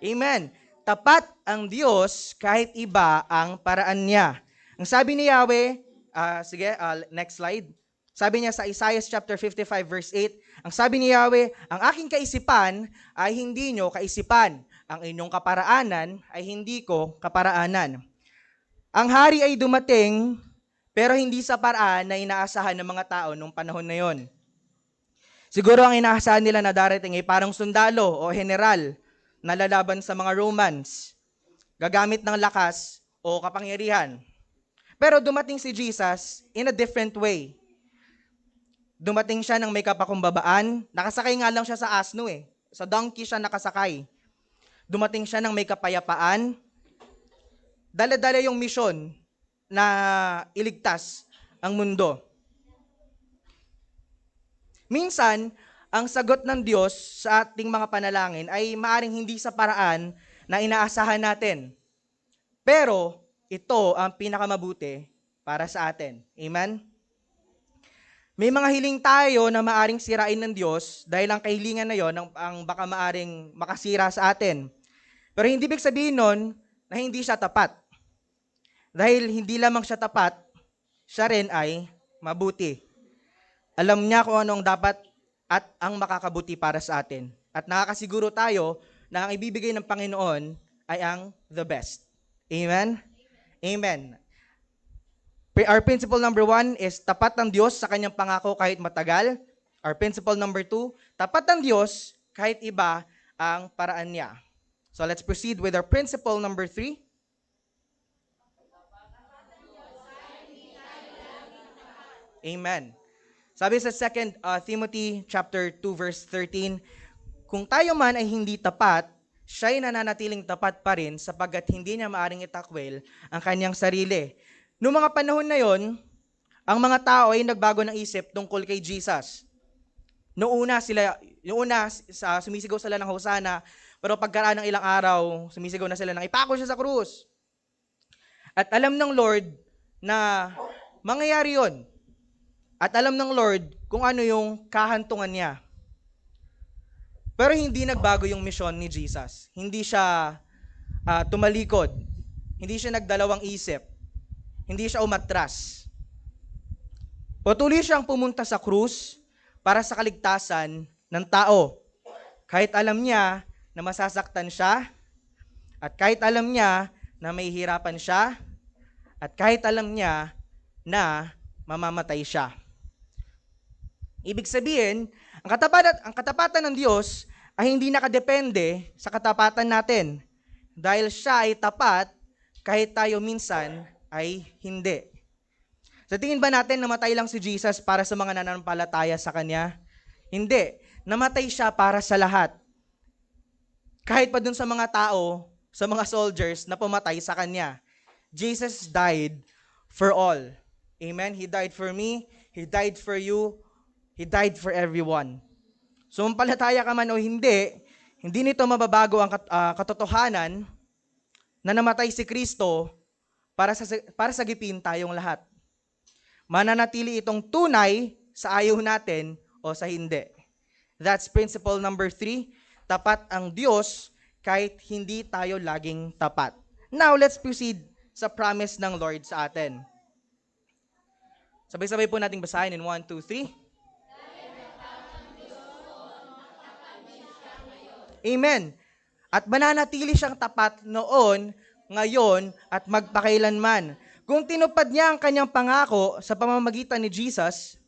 Amen. Tapat ang Diyos kahit iba ang paraan niya. Ang sabi ni Yahweh, next slide. Sabi niya sa Isaiah chapter 55 verse 8, ang sabi ni Yahweh, ang aking kaisipan ay hindi nyo kaisipan. Ang inyong kaparaanan ay hindi ko kaparaanan. Ang hari ay dumating, pero hindi sa paraan na inaasahan ng mga tao nung panahon na yon. Siguro ang inaasahan nila na darating ay parang sundalo o general na lalaban sa mga Romans, gagamit ng lakas o kapangyarihan. Pero dumating si Jesus in a different way. Dumating siya ng may kapakumbabaan. Nakasakay nga lang siya sa asno eh. Sa donkey siya nakasakay. Dumating siya ng may kapayapaan. Dala-dala yung misyon na iligtas ang mundo. Minsan, ang sagot ng Diyos sa ating mga panalangin ay maaring hindi sa paraan na inaasahan natin. Pero, ito ang pinakamabuti para sa atin. Amen? May mga hiling tayo na maaring sirain ng Diyos dahil ang kahilingan na yon ang baka maaring makasira sa atin. Pero hindi ibig sabihin nun na hindi siya tapat. Dahil hindi lamang siya tapat, siya rin ay mabuti. Alam niya kung ano ang dapat at ang makakabuti para sa atin. At nakakasiguro tayo na ang ibibigay ng Panginoon ay ang the best. Amen? Amen. Our principle number 1 is tapat ang Diyos sa kanyang pangako kahit matagal. Our principle number 2, tapat ang Diyos kahit iba ang paraan niya. So let's proceed with our principle number 3. Amen. Sabi sa 2 Timothy chapter 2 verse 13, kung tayo man ay hindi tapat, siya'y nananatiling tapat pa rin sapagkat hindi niya maaring itakwil ang kanyang sarili. Noong mga panahon na yon, ang mga tao ay nagbago ng isip tungkol kay Jesus. Noong una sumisigaw sila ng Hosana, pero pagkaraan ng ilang araw, sumisigaw na sila ng ipako siya sa krus. At alam ng Lord na mangyayari yon. At alam ng Lord kung ano yung kahantungan niya. Pero hindi nagbago yung misyon ni Jesus. Hindi siya tumalikod. Hindi siya nagdalawang isip. Hindi siya umatras. Patuloy siyang pumunta sa krus para sa kaligtasan ng tao. Kahit alam niya na masasaktan siya, at kahit alam niya na may hirapan siya, at kahit alam niya na mamamatay siya. Ibig sabihin, ang katapatan ng Diyos ay hindi nakadepende sa katapatan natin. Dahil siya ay tapat kahit tayo minsan ay hindi. Sa tingin ba natin namatay lang si Jesus para sa mga nananampalataya sa Kanya? Hindi. Namatay siya para sa lahat. Kahit pa dun sa mga tao, sa mga soldiers na pumatay sa Kanya. Jesus died for all. Amen? He died for me. He died for you. He died for everyone. So, mampalataya ka man o hindi nito mababago ang katotohanan na namatay si Kristo para sagipin tayong lahat. Mananatili itong tunay sa ayaw natin o sa hindi. That's principle number 3. Tapat ang Diyos kahit hindi tayo laging tapat. Now, let's proceed sa promise ng Lord sa atin. Sabay-sabay po nating basahin in 1, 2, 3. Amen. At mananatili siyang tapat noon, ngayon, at magpakailanman. Kung tinupad niya ang kanyang pangako sa pamamagitan ni Jesus,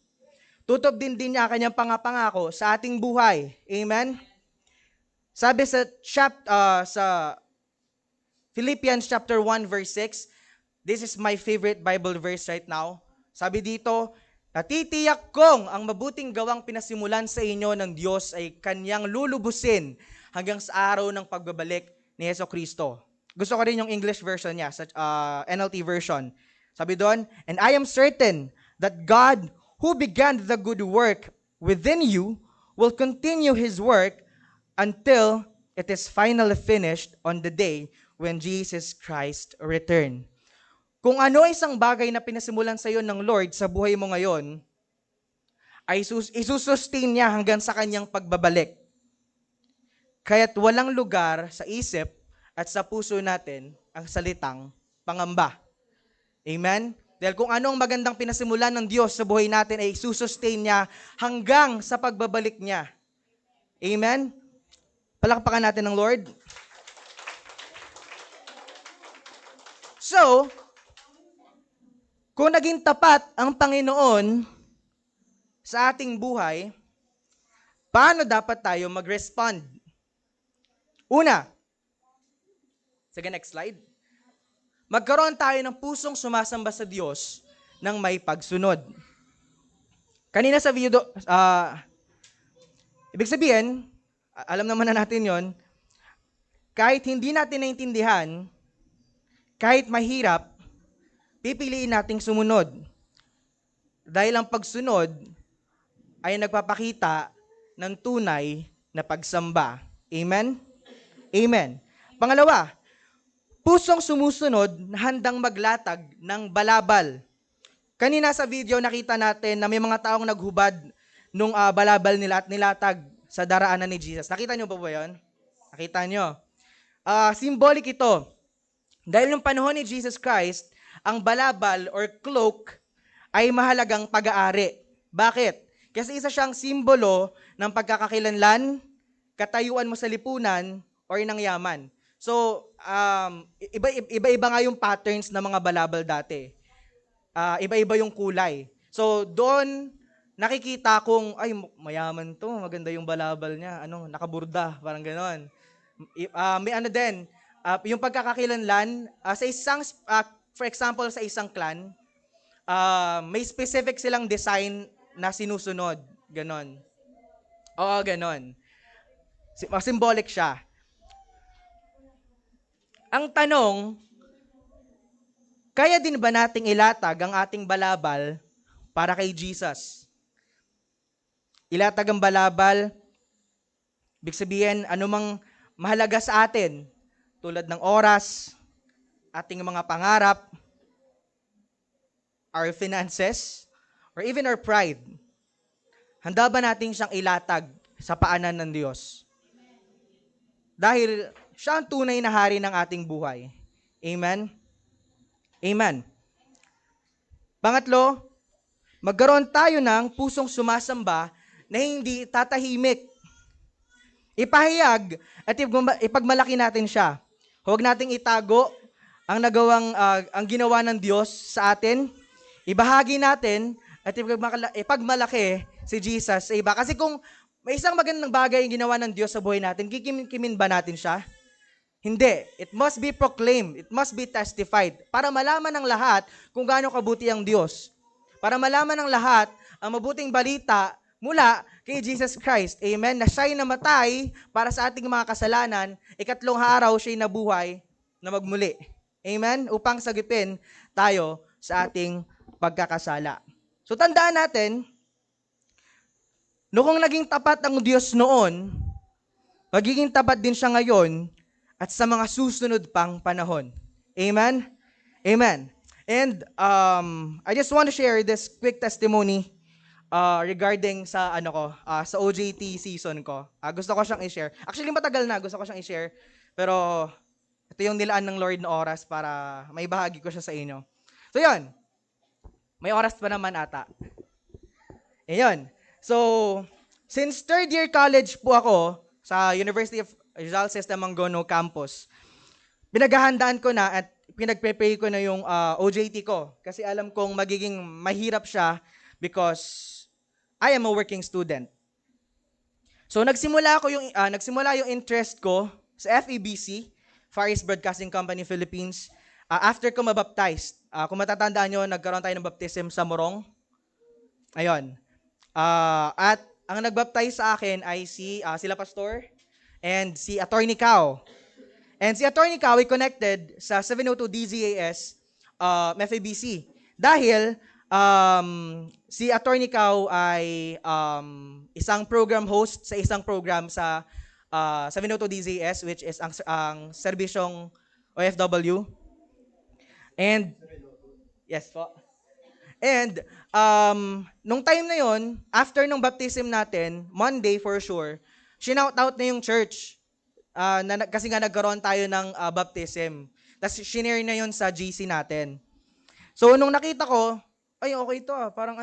tutup din niya ang kanyang pangako sa ating buhay. Amen? Sabi sa Philippians chapter 1 verse 6, this is my favorite Bible verse right now. Sabi dito, natitiyak kong ang mabuting gawang pinasimulan sa inyo ng Diyos ay kanyang lulubusin hanggang sa araw ng pagbabalik ni Jesucristo. Gusto ko rin yung English version niya, sa NLT version. Sabi doon, and I am certain that God who began the good work within you will continue His work until it is finally finished on the day when Jesus Christ return. Kung ano isang bagay na pinasimulan sa iyo ng Lord sa buhay mo ngayon, ay isusustain niya hanggang sa kanyang pagbabalik. Kaya't walang lugar sa isip at sa puso natin ang salitang pangamba. Amen? Dahil kung anong magandang pinasimulan ng Diyos sa buhay natin ay isusustain niya hanggang sa pagbabalik niya. Amen? Palakpakan natin ng Lord. So, kung naging tapat ang Panginoon sa ating buhay, paano dapat tayo mag-respond? Una, sige, next slide. Magkaroon tayo ng pusong sumasamba sa Diyos ng may pagsunod. Kanina sa video, ibig sabihin, alam naman na natin yon, kahit hindi natin naintindihan, kahit mahirap, pipiliin nating sumunod. Dahil ang pagsunod ay nagpapakita ng tunay na pagsamba. Amen? Amen. Pangalawa, pusong sumusunod na handang maglatag ng balabal. Kanina sa video nakita natin na may mga taong naghubad nung balabal nila at nilatag sa daraanan ni Jesus. Nakita nyo ba yun? Nakita nyo? Symbolic ito. Dahil nung panahon ni Jesus Christ, ang balabal or cloak ay mahalagang pag-aari. Bakit? Kasi isa siyang simbolo ng pagkakakilanlan, katayuan mo sa lipunan, or ng yaman. So, iba-iba nga yung patterns ng mga balabal dati. Iba-iba yung kulay. So, doon nakikita kung, ay, mayaman to, maganda yung balabal niya, nakaburda, parang ganon. May ano din, yung pagkakakilanlan, sa isang, for example, sa isang clan, may specific silang design na sinusunod. Ganon. Oo, ganon. Symbolic siya. Ang tanong, kaya din ba nating ilatag ang ating balabal para kay Jesus? Ilatag ang balabal, ibig sabihin, anumang mahalaga sa atin, tulad ng oras, ating mga pangarap, our finances, or even our pride. Handa ba natin siyang ilatag sa paanan ng Diyos? Dahil siya ang tunay na hari ng ating buhay. Amen? Amen. Pangatlo, magkaroon tayo ng pusong sumasamba na hindi tatahimik. Ipahayag at ipagmalaki natin siya. Huwag nating itago ang ginawa ng Diyos sa atin. Ibahagi natin at ipagmalaki si Jesus sa iba. Kasi kung may isang magandang bagay yung ginawa ng Diyos sa buhay natin, kikimin ba natin siya? Hindi. It must be proclaimed. It must be testified. Para malaman ng lahat kung gaano kabuti ang Diyos. Para malaman ng lahat ang mabuting balita mula kay Jesus Christ. Amen? Na siya'y namatay para sa ating mga kasalanan, ikatlong araw siya'y nabuhay na magmuli. Amen? Upang sagipin tayo sa ating pagkakasala. So tandaan natin, noong naging tapat ang Diyos noon, magiging tapat din siya ngayon at sa mga susunod pang panahon. Amen? Amen. And I just want to share this quick testimony regarding sa sa OJT season ko. Gusto ko siyang i-share. Actually, matagal na gusto ko siyang i-share. Pero ito yung nilaan ng Lord na oras para may bahagi ko siya sa inyo. So yun. May oras pa naman ata. Ayun. So, since third year college po ako sa University of Rizal System Mangono campus, pinaghahandaan ko na at pinag-prepare ko na yung OJT ko. Kasi alam kong magiging mahirap siya because I am a working student. So, nagsimula yung interest ko sa FEBC, Far East Broadcasting Company Philippines, after ko mabaptized. Kung matatandaan nyo, nagkaroon tayo ng baptism sa Morong. Ayun. At ang nagbaptize sa akin ay sila Pastor and si Attorney Cao. And si Attorney Cao ay connected sa 702 DZAS FEBC. Dahil si Attorney Cao ay isang program host sa isang program sa 702 DZAS, which is ang serbisyong OFW. And, yes po. And, nung time na yon, after nung baptism natin, Monday for sure, shinout out na yung church. Kasi nga nagkaroon tayo ng baptism. Tapos shinare na yon sa GC natin. So, nung nakita ko, ay okay to parang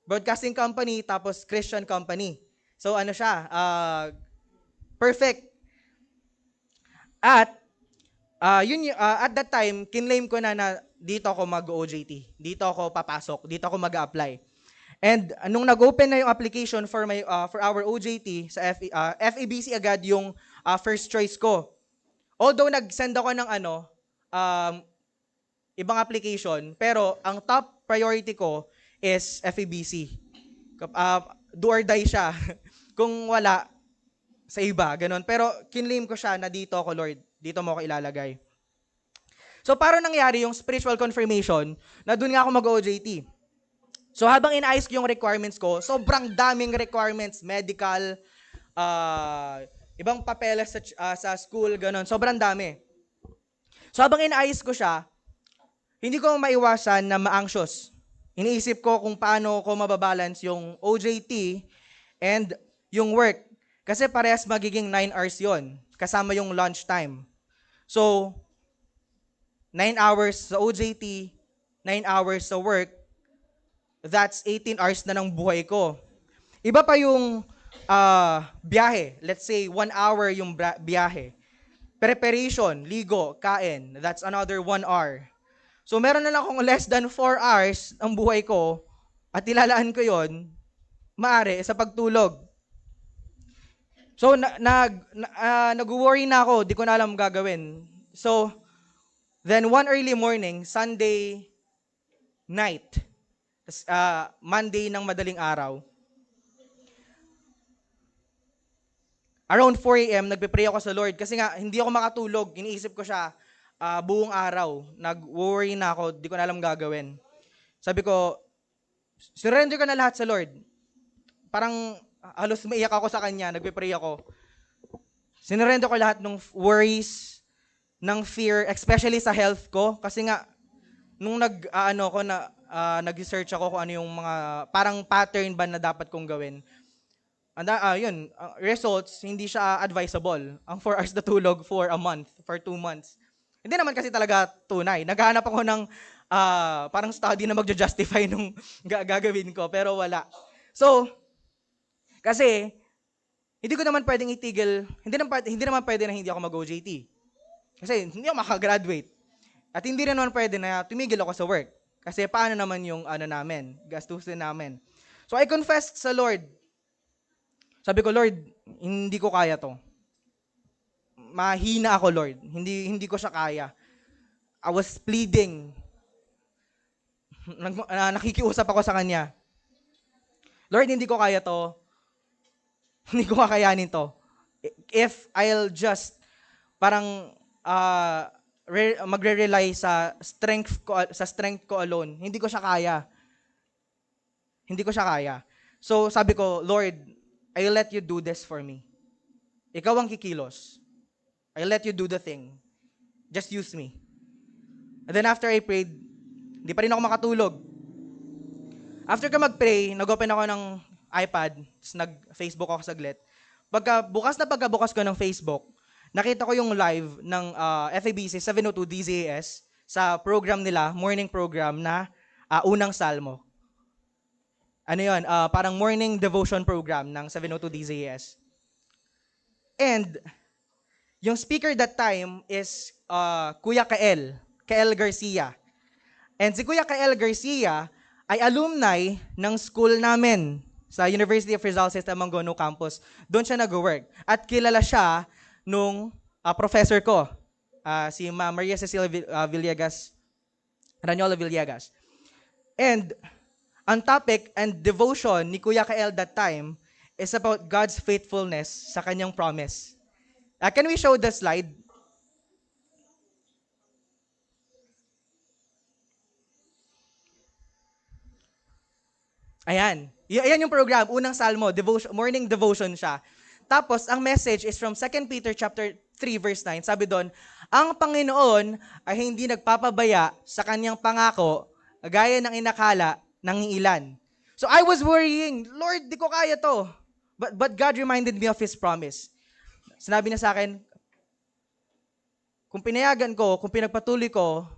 broadcasting company tapos Christian company. So, siya, perfect. At, at that time, kinlaim ko na dito ako mag-OJT. Dito ako papasok. Dito ako mag-apply. And nung nag-open na yung application for our OJT sa FEBC agad yung first choice ko. Although nag-send ako ng ibang application, pero ang top priority ko is FEBC. Do or die siya. Kung wala, sa iba, ganun. Pero kinlaim ko siya na dito ako, Lord. Dito mo ako ilalagay. So, paano nangyari yung spiritual confirmation na doon nga ako mag-OJT? So, habang inaayos ko yung requirements ko, sobrang daming requirements, medical, ibang papeles sa school, ganun. Sobrang dami. So, habang inaayos ko siya, hindi ko maiwasan na ma-anxious. Iniisip ko kung paano ko mababalance yung OJT and yung work. Kasi parehas magiging 9 hours yon, kasama yung lunch time. So, 9 hours sa OJT, 9 hours sa work, that's 18 hours na ng buhay ko. Iba pa yung biyahe. Let's say 1 hour yung biyahe. Preparation, ligo, kain, that's another 1 hour. So meron na lang akong less than 4 hours ang buhay ko at ilalaan ko yon maaari sa pagtulog. So nag-worry na ako, di ko na alam gagawin. So then one early morning, Sunday night, Monday ng madaling araw, around 4 a.m., nagpe-pray ako sa Lord kasi nga hindi ako makatulog. Iniisip ko siya buong araw. Nag-worry na ako, di ko na alam gagawin. Sabi ko, surrender ka na lahat sa Lord. Parang halos maiyak ako sa Kanya, nagpe-pray ako. Sinurrender ko lahat ng worries, ng fear, especially sa health ko. Kasi nga, nung nag-research ako kung ano yung mga, parang pattern ba na dapat kong gawin. Results, hindi siya advisable. Ang 4 hours na tulog for a month, for 2 months. Hindi naman kasi talaga tunay. Naghahanap ako ng parang study na magja-justify nung gagawin ko, pero wala. So, kasi, hindi ko naman pwedeng itigil, hindi naman pwede na hindi ako mag-OJT. Kasi hindi ako makagraduate. At hindi rin naman pwede na tumigil ako sa work. Kasi paano naman yung gastusin namin. So, I confessed sa Lord. Sabi ko, Lord, hindi ko kaya to. Mahina ako, Lord. Hindi ko siya kaya. I was pleading. Nakikiusap ako sa Kanya. Lord, hindi ko kaya to. Hindi ko kakayanin to. If I'll just parang magre-rely sa strength ko alone, hindi ko siya kaya. Hindi ko siya kaya. So sabi ko, Lord, I'll let you do this for me. Ikaw ang kikilos. I'll let you do the thing. Just use me. And then after I prayed, hindi pa rin ako makatulog. After ko mag-pray, nag-open ako ng iPad, nag-Facebook ako saglit. Pagkabukas ko ng Facebook, nakita ko yung live ng FABC 702 DZAS sa program nila, morning program na Unang Salmo. Parang morning devotion program ng 702 DZAS. And yung speaker that time is Kuya Kael Garcia. And si Kuya Kael Garcia ay alumni ng school namin sa University of Rizal System Mangono Campus. Doon siya nag-work. At kilala siya nung professor ko, si Maria Cecilia Ranyola Villegas. And ang topic and devotion ni Kuya Kael that time is about God's faithfulness sa kanyang promise. Can we show the slide? Ayan. Ayan yung program, Unang Salmo, morning devotion siya. Tapos, ang message is from 2 Peter chapter 3, verse 9. Sabi doon, ang Panginoon ay hindi nagpapabaya sa kanyang pangako gaya ng inakala ng ilan. So, I was worrying, Lord, di ko kaya to. But God reminded me of His promise. Sinabi niya sa akin, kung pinayagan ko, kung pinagpatuloy ko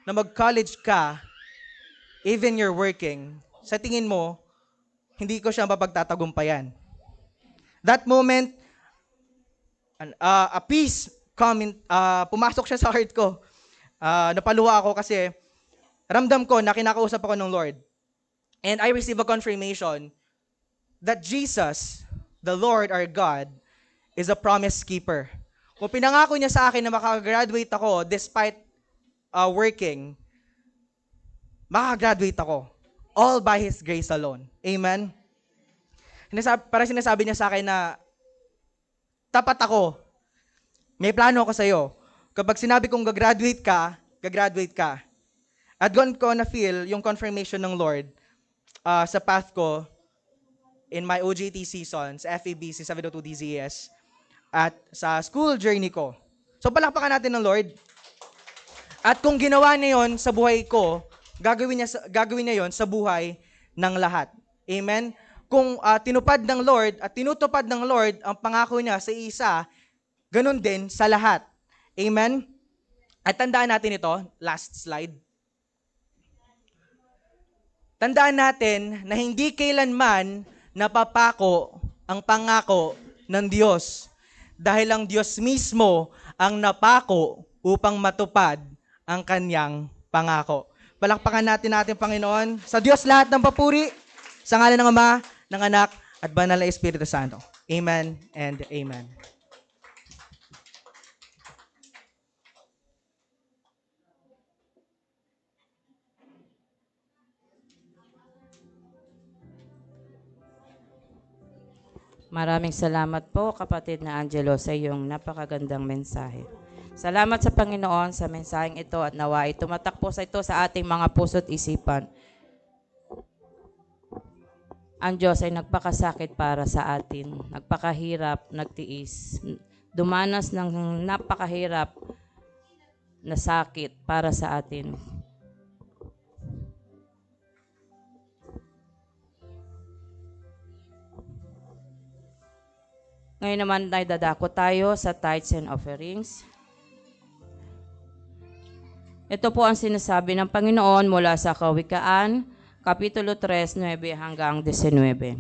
na mag-college ka, even you're working, sa tingin mo, hindi ko siya mapagtatagumpayan. That moment, a peace pumasok siya sa heart ko. Napaluha ako kasi ramdam ko na kinakausap ako ng Lord. And I receive a confirmation that Jesus, the Lord our God, is a promise keeper. Kung pinangako niya sa akin na makagraduate ako despite working, makagraduate ako. all by His grace alone. Amen? Parang sinasabi niya sa akin na, tapat ako. May plano ako sa'yo. Kapag sinabi kong gagraduate ka, gagraduate ka. At doon ko na-feel yung confirmation ng Lord sa path ko in my OJT seasons, FEBC 702 DZS, at sa school journey ko. So palakpakan natin ng Lord. At kung ginawa niya yon sa buhay ko, gagawin niya yon sa buhay ng lahat. Amen? Kung tinupad ng Lord at tinutupad ng Lord ang pangako niya sa isa, ganun din sa lahat. Amen? At tandaan natin ito, last slide. Tandaan natin na hindi kailanman napapako ang pangako ng Diyos. Dahil ang Diyos mismo ang napako upang matupad ang kanyang pangako. Palakpakan natin ating Panginoon. Sa Diyos lahat ng papuri, sa ngalan ng Ama, ng Anak, at Banal na Espiritu Santo. Amen and amen. Maraming salamat po, kapatid na Angelo, sa iyong napakagandang mensahe. Salamat sa Panginoon sa mensaheng ito at nawa tumatak po sa ito sa ating mga puso't isipan. Ang Diyos ay nagpakasakit para sa atin, nagpakahirap, nagtiis, dumanas ng napakahirap na sakit para sa atin. Ngayon naman ay dadako tayo sa tithes and offerings. Ito po ang sinasabi ng Panginoon mula sa Kawikaan, Kapitulo 3, 9 hanggang 19.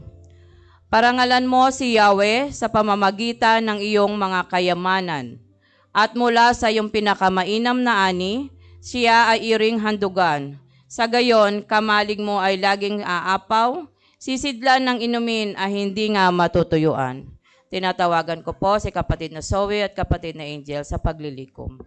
Parangalan mo si Yahweh sa pamamagitan ng iyong mga kayamanan, at mula sa iyong pinakamainam na ani, siya ay iring handugan. Sa gayon, kamalig mo ay laging aapaw, sisidlan ng inumin ay hindi nga matutuyuan. Tinatawagan ko po si kapatid na Zoe at kapatid na Angel sa paglilikom.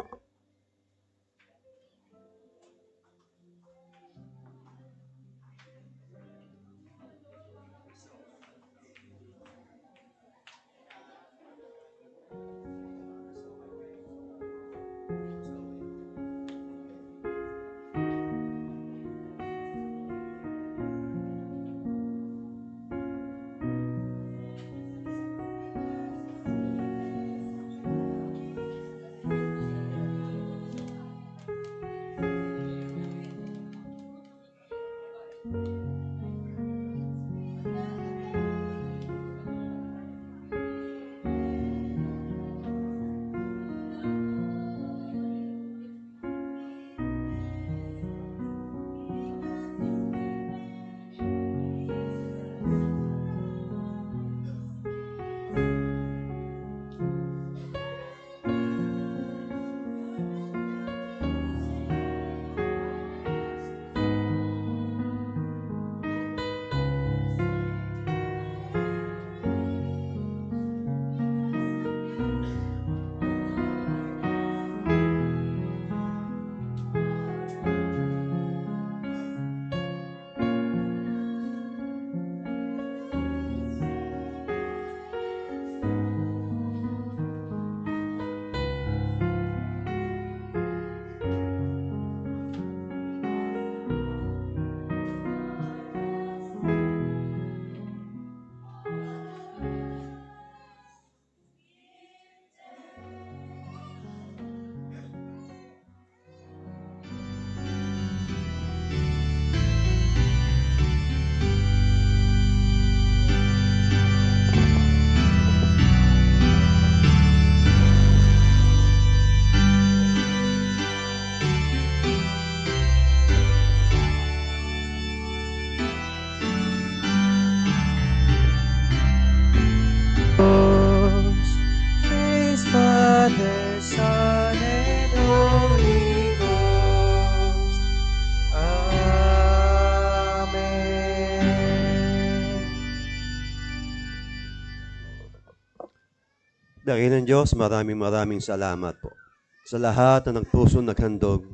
Dakilang Diyos, maraming salamat po sa lahat na nagpusong naghandog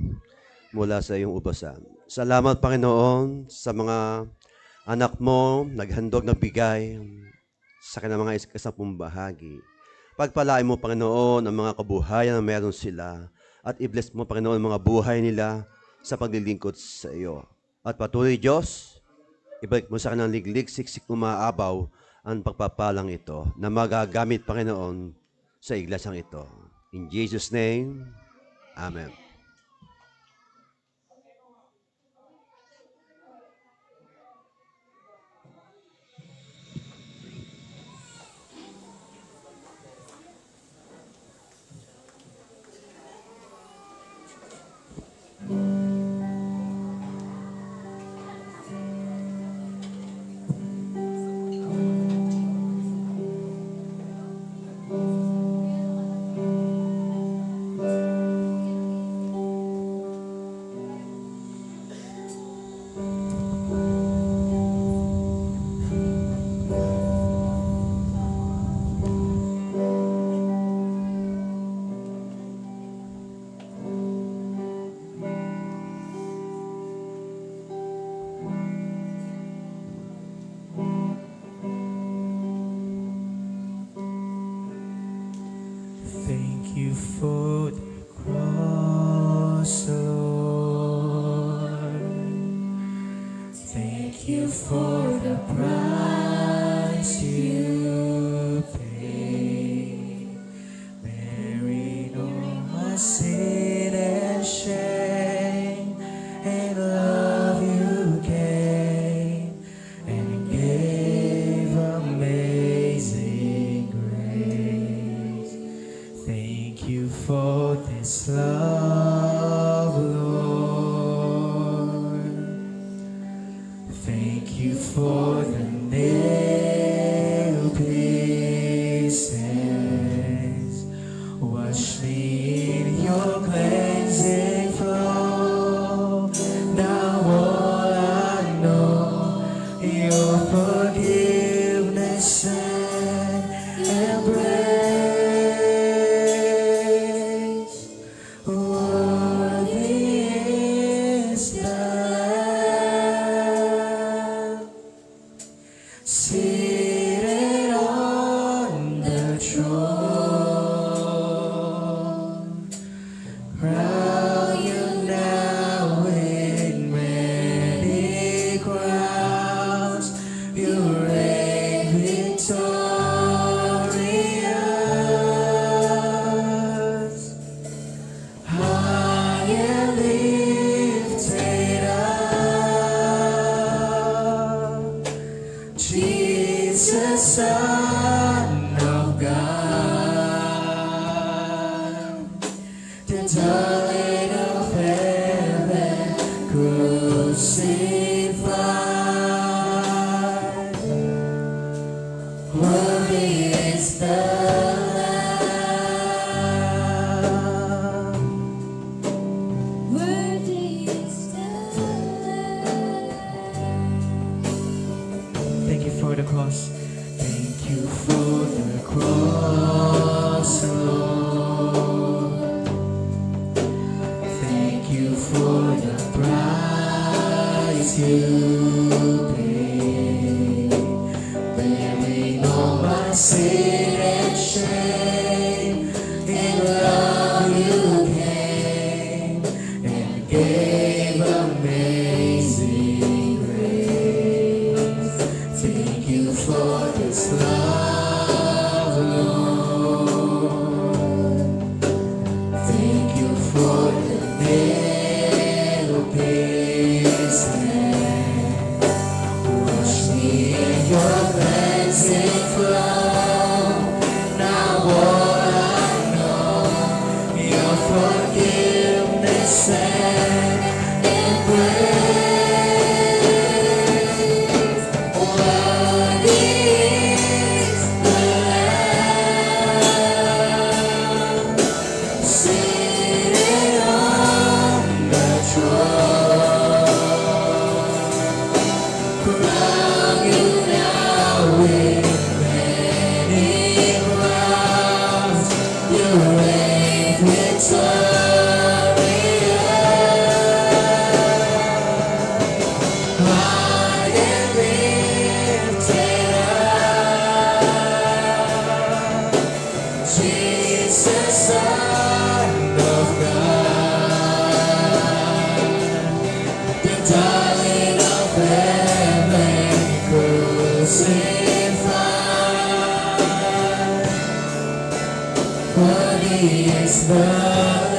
mula sa iyong ubasan. Salamat, Panginoon, sa mga anak mo, naghandog ng bigay sa kanilang mga kasampung bahagi. Pagpalain mo, Panginoon, ang mga kabuhayan na meron sila at i-bless mo, Panginoon, ang mga buhay nila sa paglilingkod sa iyo. At patuloy, Diyos, ibalik mo sa kanilang liglig, siksik, umaabaw ang pagpapalang ito na magagamit, Panginoon, sa iglesyang ito. In Jesus' name, Amen. Thank you for the cross, Lord. Thank you for the price you paid, bearing all my sin and shame, and love you gave, and gave amazing grace. Thank you for this love, Lord. Thank you for the nail pieces. Wash me in your cleansing flow. Now all I know, your forgiveness and embrace. Worthy is the Lamb, seated on the throne. Crown you now with many crowns. You reign victorious. High and lifted up, Jesus, Son of God, the darling of heaven, crucified. Worthy is the Lamb. Worthy is the Lamb. Thank you for the cross. Thank you for the cross, Lord. Jesus, Son of God, the darling of heaven, crucified. Worthy is the Lamb,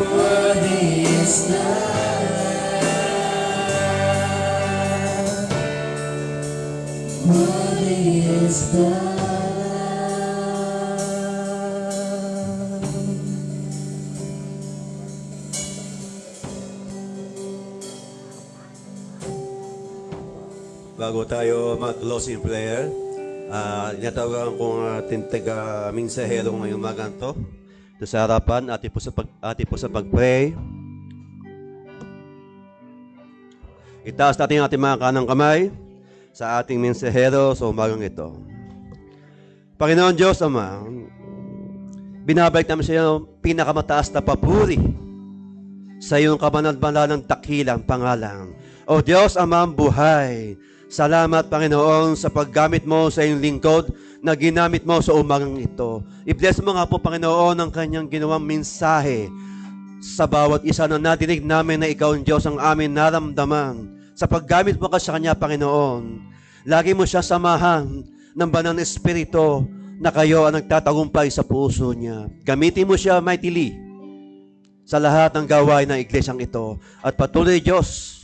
worthy is the Lamb, worthy is the Lamb. Bago tayo mag-closing prayer, inatawagan kong ating taga-minsahero ngayong umagang to. Ito sa harapan, ati po sa pag-pray. Itaas natin ang ating mga kanang kamay sa ating mensahero sa umagang ito. Panginoon Diyos Ama, binabalik namin sa iyo pinakamataas na papuri sa iyong kabanal-banalang dakilang pangalan. O Diyos Ama ang buhay, salamat Panginoon sa paggamit mo sa iyong lingkod na ginamit mo sa umagang ito. I-bless mo nga po Panginoon ang kanyang ginawang mensahe sa bawat isa na nadinig namin na ikaw ang Diyos ang amin naramdaman. Sa paggamit mo ka sa kanya Panginoon, lagi mo siya samahan ng banal na espiritu na kayo ang nagtatagumpay sa puso niya. Gamitin mo siya mightily sa lahat ng gawain ng iglesyang ito. At patuloy Diyos,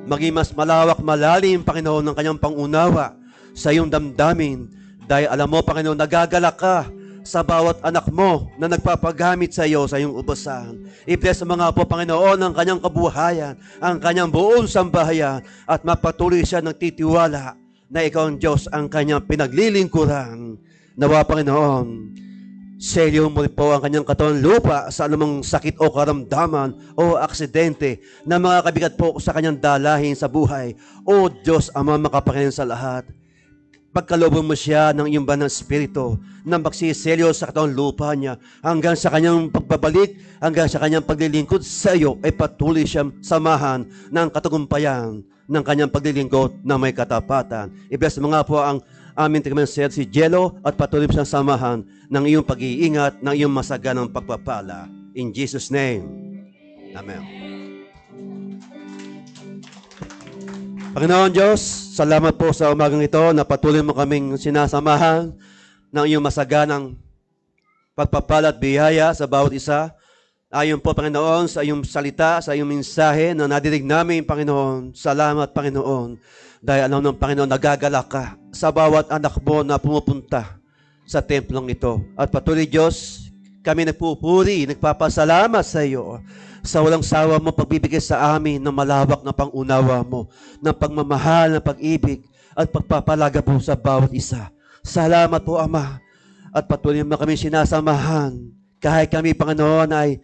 maging mas malawak, malalim, Panginoon, ng kanyang pangunawa sa iyong damdamin. Dahil alam mo, Panginoon, nagagalak ka sa bawat anak mo na nagpapagamit sa iyo sa iyong ubasan. I-bless mga po, Panginoon, ang kanyang kabuhayan, ang kanyang buong sambahayan, at mapatuloy siya nagtitiwala na ikaw ang Diyos ang kanyang pinaglilingkuran. Nawa, Panginoon, selyo mo po ang kanyang katawan lupa sa anumang sakit o karamdaman o aksidente na mga kabigat po sa kanyang dalahin sa buhay. O Diyos, Ama makapangyarihan sa lahat, pagkalooban mo siya ng iyong banal spirito na magsiselyo sa katawan lupa niya hanggang sa kanyang pagbabalik, hanggang sa kanyang paglilingkod sa iyo ay patuloy siyang samahan ng katagumpayan ng kanyang paglilingkod na may katapatan. I-bless mo nga po ang aming tigmansayad si Jello at patuloy siyang samahan ng iyong pag-iingat, ng iyong masaganang pagpapala. In Jesus' name, Amen. Panginoon Diyos, salamat po sa umagang ito na patuloy mo kaming sinasamahan ng iyong masaganang pagpapala at biyaya sa bawat isa. Ayon po, Panginoon, sa iyong salita, sa iyong mensahe na nadinig namin, Panginoon. Salamat, Panginoon. Dahil alam ng Panginoon, nagagalak ka sa bawat anak mo na pumupunta sa templong ito. At patuloy, Diyos, kami nagpupuri, nagpapasalamat sa iyo sa walang sawa mo pagbibigay sa amin ng malawak na pangunawa mo, ng pagmamahal, ng pag-ibig, at pagpapalaga po sa bawat isa. Salamat po, Ama. At patuloy mo kami sinasamahan kahit kami, Panginoon, ay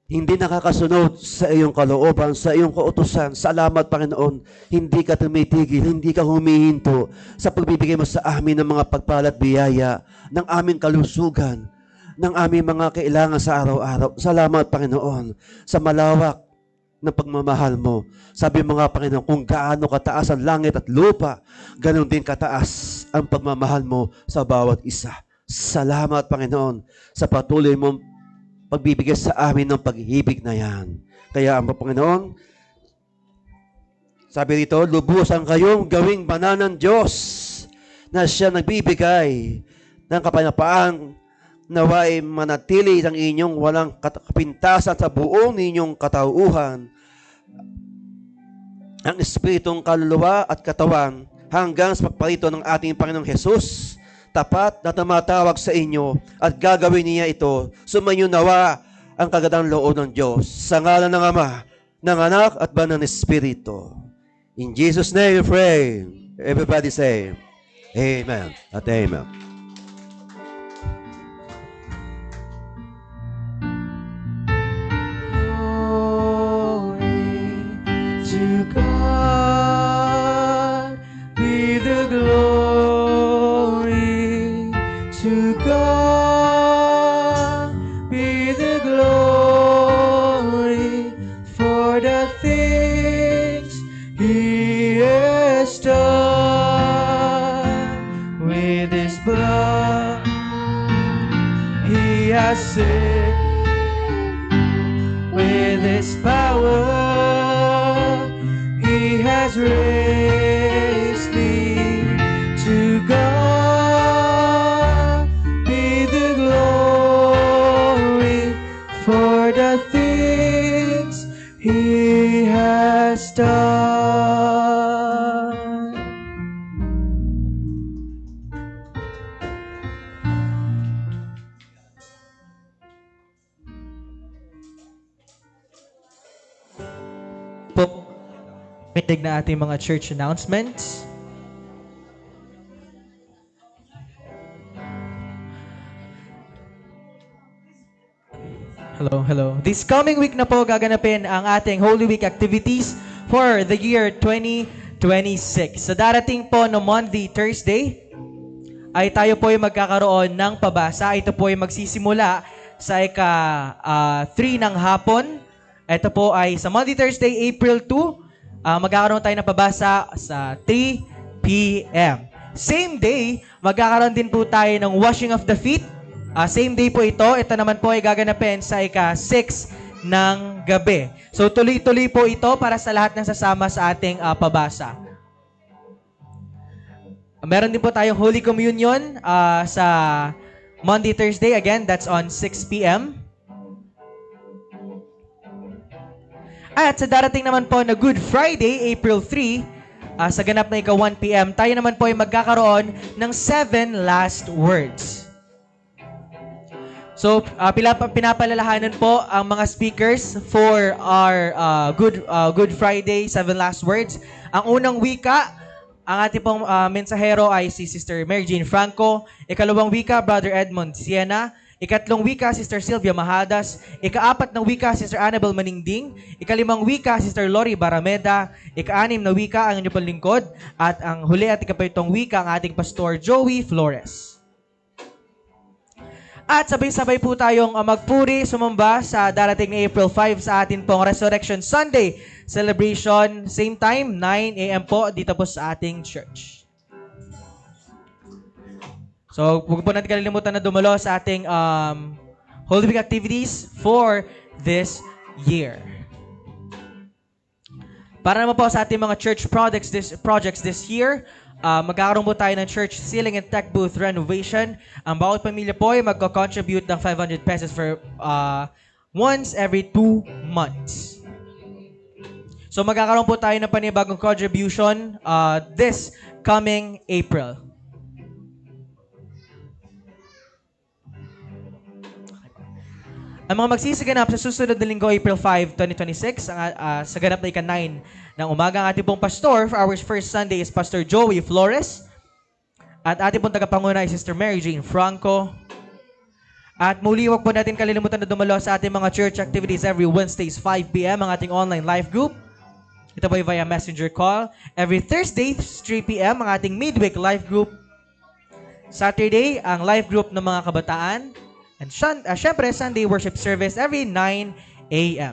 hindi nakakasunod sa iyong kalooban, sa iyong kautusan. Salamat, Panginoon. Hindi ka tumitigil, hindi ka humihinto sa pagbibigay mo sa amin ng mga pagpalat biyaya, ng aming kalusugan, ng aming mga kailangan sa araw-araw. Salamat, Panginoon, sa malawak ng pagmamahal mo. Sabi mo nga, Panginoon, kung gaano kataas ang langit at lupa, ganun din kataas ang pagmamahal mo sa bawat isa. Salamat, Panginoon, sa patuloy mong pagbibigay sa amin ng pag-ibig na yan. Kaya ang Panginoon, sabi rito, lubusan kayong gawing banal ng Diyos na siya nagbibigay ng kapayapaan, naway manatili ang inyong walang kapintasan sa buong ninyong katauhan, ang espiritong kaluluwa at katawan hanggang sa pagparito ng ating Panginoong Hesus, tapat na tumatawag sa inyo at gagawin niya ito. Sumainyo nawa ang kagandang loob ng Diyos sa ngalan ng Ama, ng Anak at Banal na Espiritu. In Jesus' name we pray. Everybody say, Amen at Amen. Glory to God, be the glory. To God be the glory for the things He has done. has saved with His power. He has raised me to God be the glory for the things He has done. Po, pinig na ating mga church announcements. Hello. This coming week na po gaganapin ang ating Holy Week activities for the year 2026. Sa darating po no Monday, Thursday, ay tayo po ay magkakaroon ng pabasa. Ito po ay magsisimula sa ika-3 ng hapon. Ito po ay sa Monday, Thursday, April 2. Magkakaroon tayo ng pabasa sa 3 p.m. Same day, magkakaroon din po tayo ng washing of the feet. Same day po ito. Ito naman po ay gaganapin sa ika-6 ng gabi. So tuloy-tuloy po ito para sa lahat ng sasama sa ating pabasa. Meron din po tayong Holy Communion sa Monday, Thursday. Again, that's on 6 p.m. At sa darating naman po na Good Friday, April 3, sa ganap na ika-1 p.m., tayo naman po ay magkakaroon ng 7 last words. So, pinapalalahanan po ang mga speakers for our Good Friday, 7 last words. Ang unang wika, ang ating pong mensahero ay si Sister Mary Jane Franco. Ikalawang wika, Brother Edmond Siena. Ikatlong wika, Sister Sylvia Mahadas. Ikaapat na wika, Sister Annabel Maningding. Ikalimang wika, Sister Lori Barameda. Ika-anim na wika, ang inyong lingkod. At ang huli at ikapitong wika, ang ating Pastor Joey Flores. At sabay-sabay po tayong magpuri, sumamba sa darating na April 5 sa atin pong Resurrection Sunday celebration. Same time, 9 a.m. po dito po sa ating church. So, huwag po natin kalilimutan na dumalo sa ating Holy Week activities for this year. Para naman po sa ating mga church projects this year, magkakaroon po tayo ng church ceiling and tech booth renovation. Ang bawat pamilya po ay magko-contribute ng 500 pesos for once every 2 months. So magkakaroon po tayo ng panibagong contribution this coming April. Ang mga magsisiganap sa susunod na linggo, April 5, 2026, sa ganap na ika-9 ng umaga, ang ating pong pastor for our first Sunday is Pastor Joey Flores. At ating pong tagapanguna ay Sister Mary Jane Franco. At muli, huwag po natin kalilimutan na dumalo sa ating mga church activities every Wednesdays, 5 p.m. ang ating online life group. Ito po ay via messenger call. Every Thursday, 3 p.m. ang ating midweek life group. Saturday, ang life group ng mga kabataan. And syempre, Sunday worship service every 9 a.m.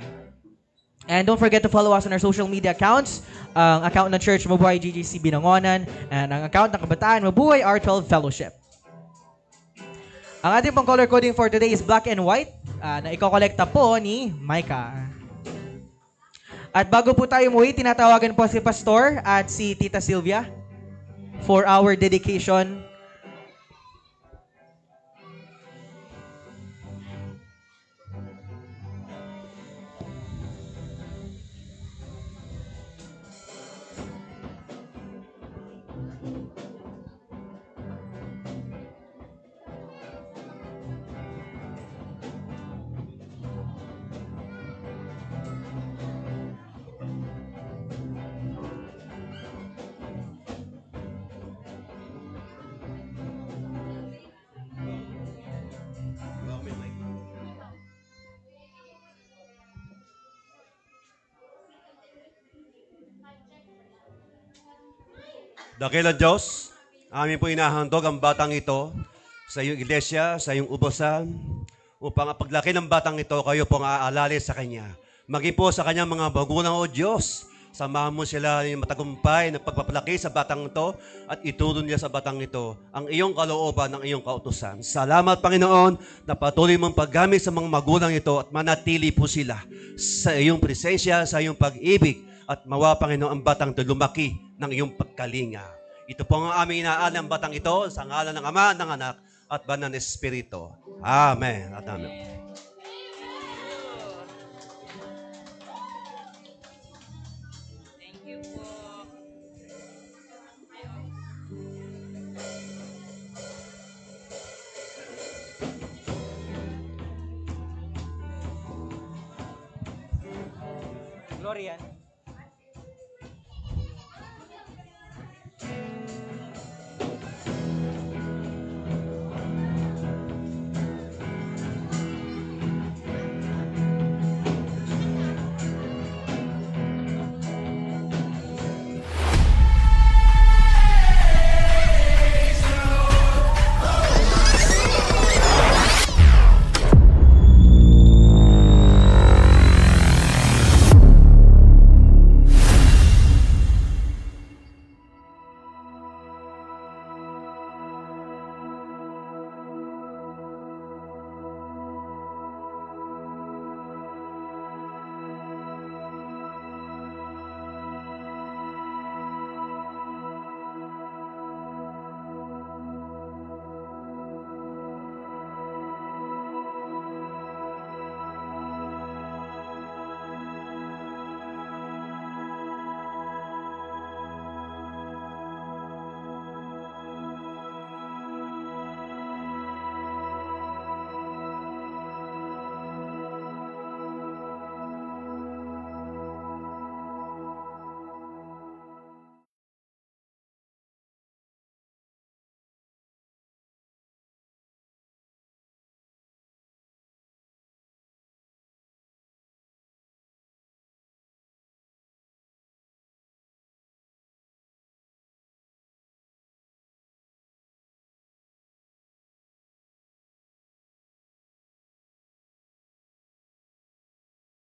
And don't forget to follow us on our social media accounts. Ang account ng Church Mabuhay GGC Binangonan and ang account ng Kabataan Mabuhay R12 Fellowship. Ang ating pang color coding for today is black and white na ikokolekta po ni Micah. At bago po tayo umuwi, tinatawagan po si Pastor at si Tita Sylvia for our dedication. Dakilang Diyos, amin po inahandog ang batang ito sa iyong iglesia, sa iyong ubosan, upang paglaki ng batang ito, kayo pong aalali sa kanya. Maging po sa kanyang mga magulang o Diyos, Samahan mo sila yung matagumpay na pagpapalaki sa batang ito at ituro niya sa batang ito ang iyong kalooban, ang iyong kautusan. Salamat, Panginoon, na patuloy mong paggamit sa mga magulang ito at manatili po sila sa iyong presensya, sa iyong pag-ibig at mawa, Panginoon, ang batang ito lumaki ng iyong pagkalinga. Ito po ang aming inaalam batang ito sa ngalan ng Ama, ng Anak at Banal na Espiritu. Amen. At amen. Gloria.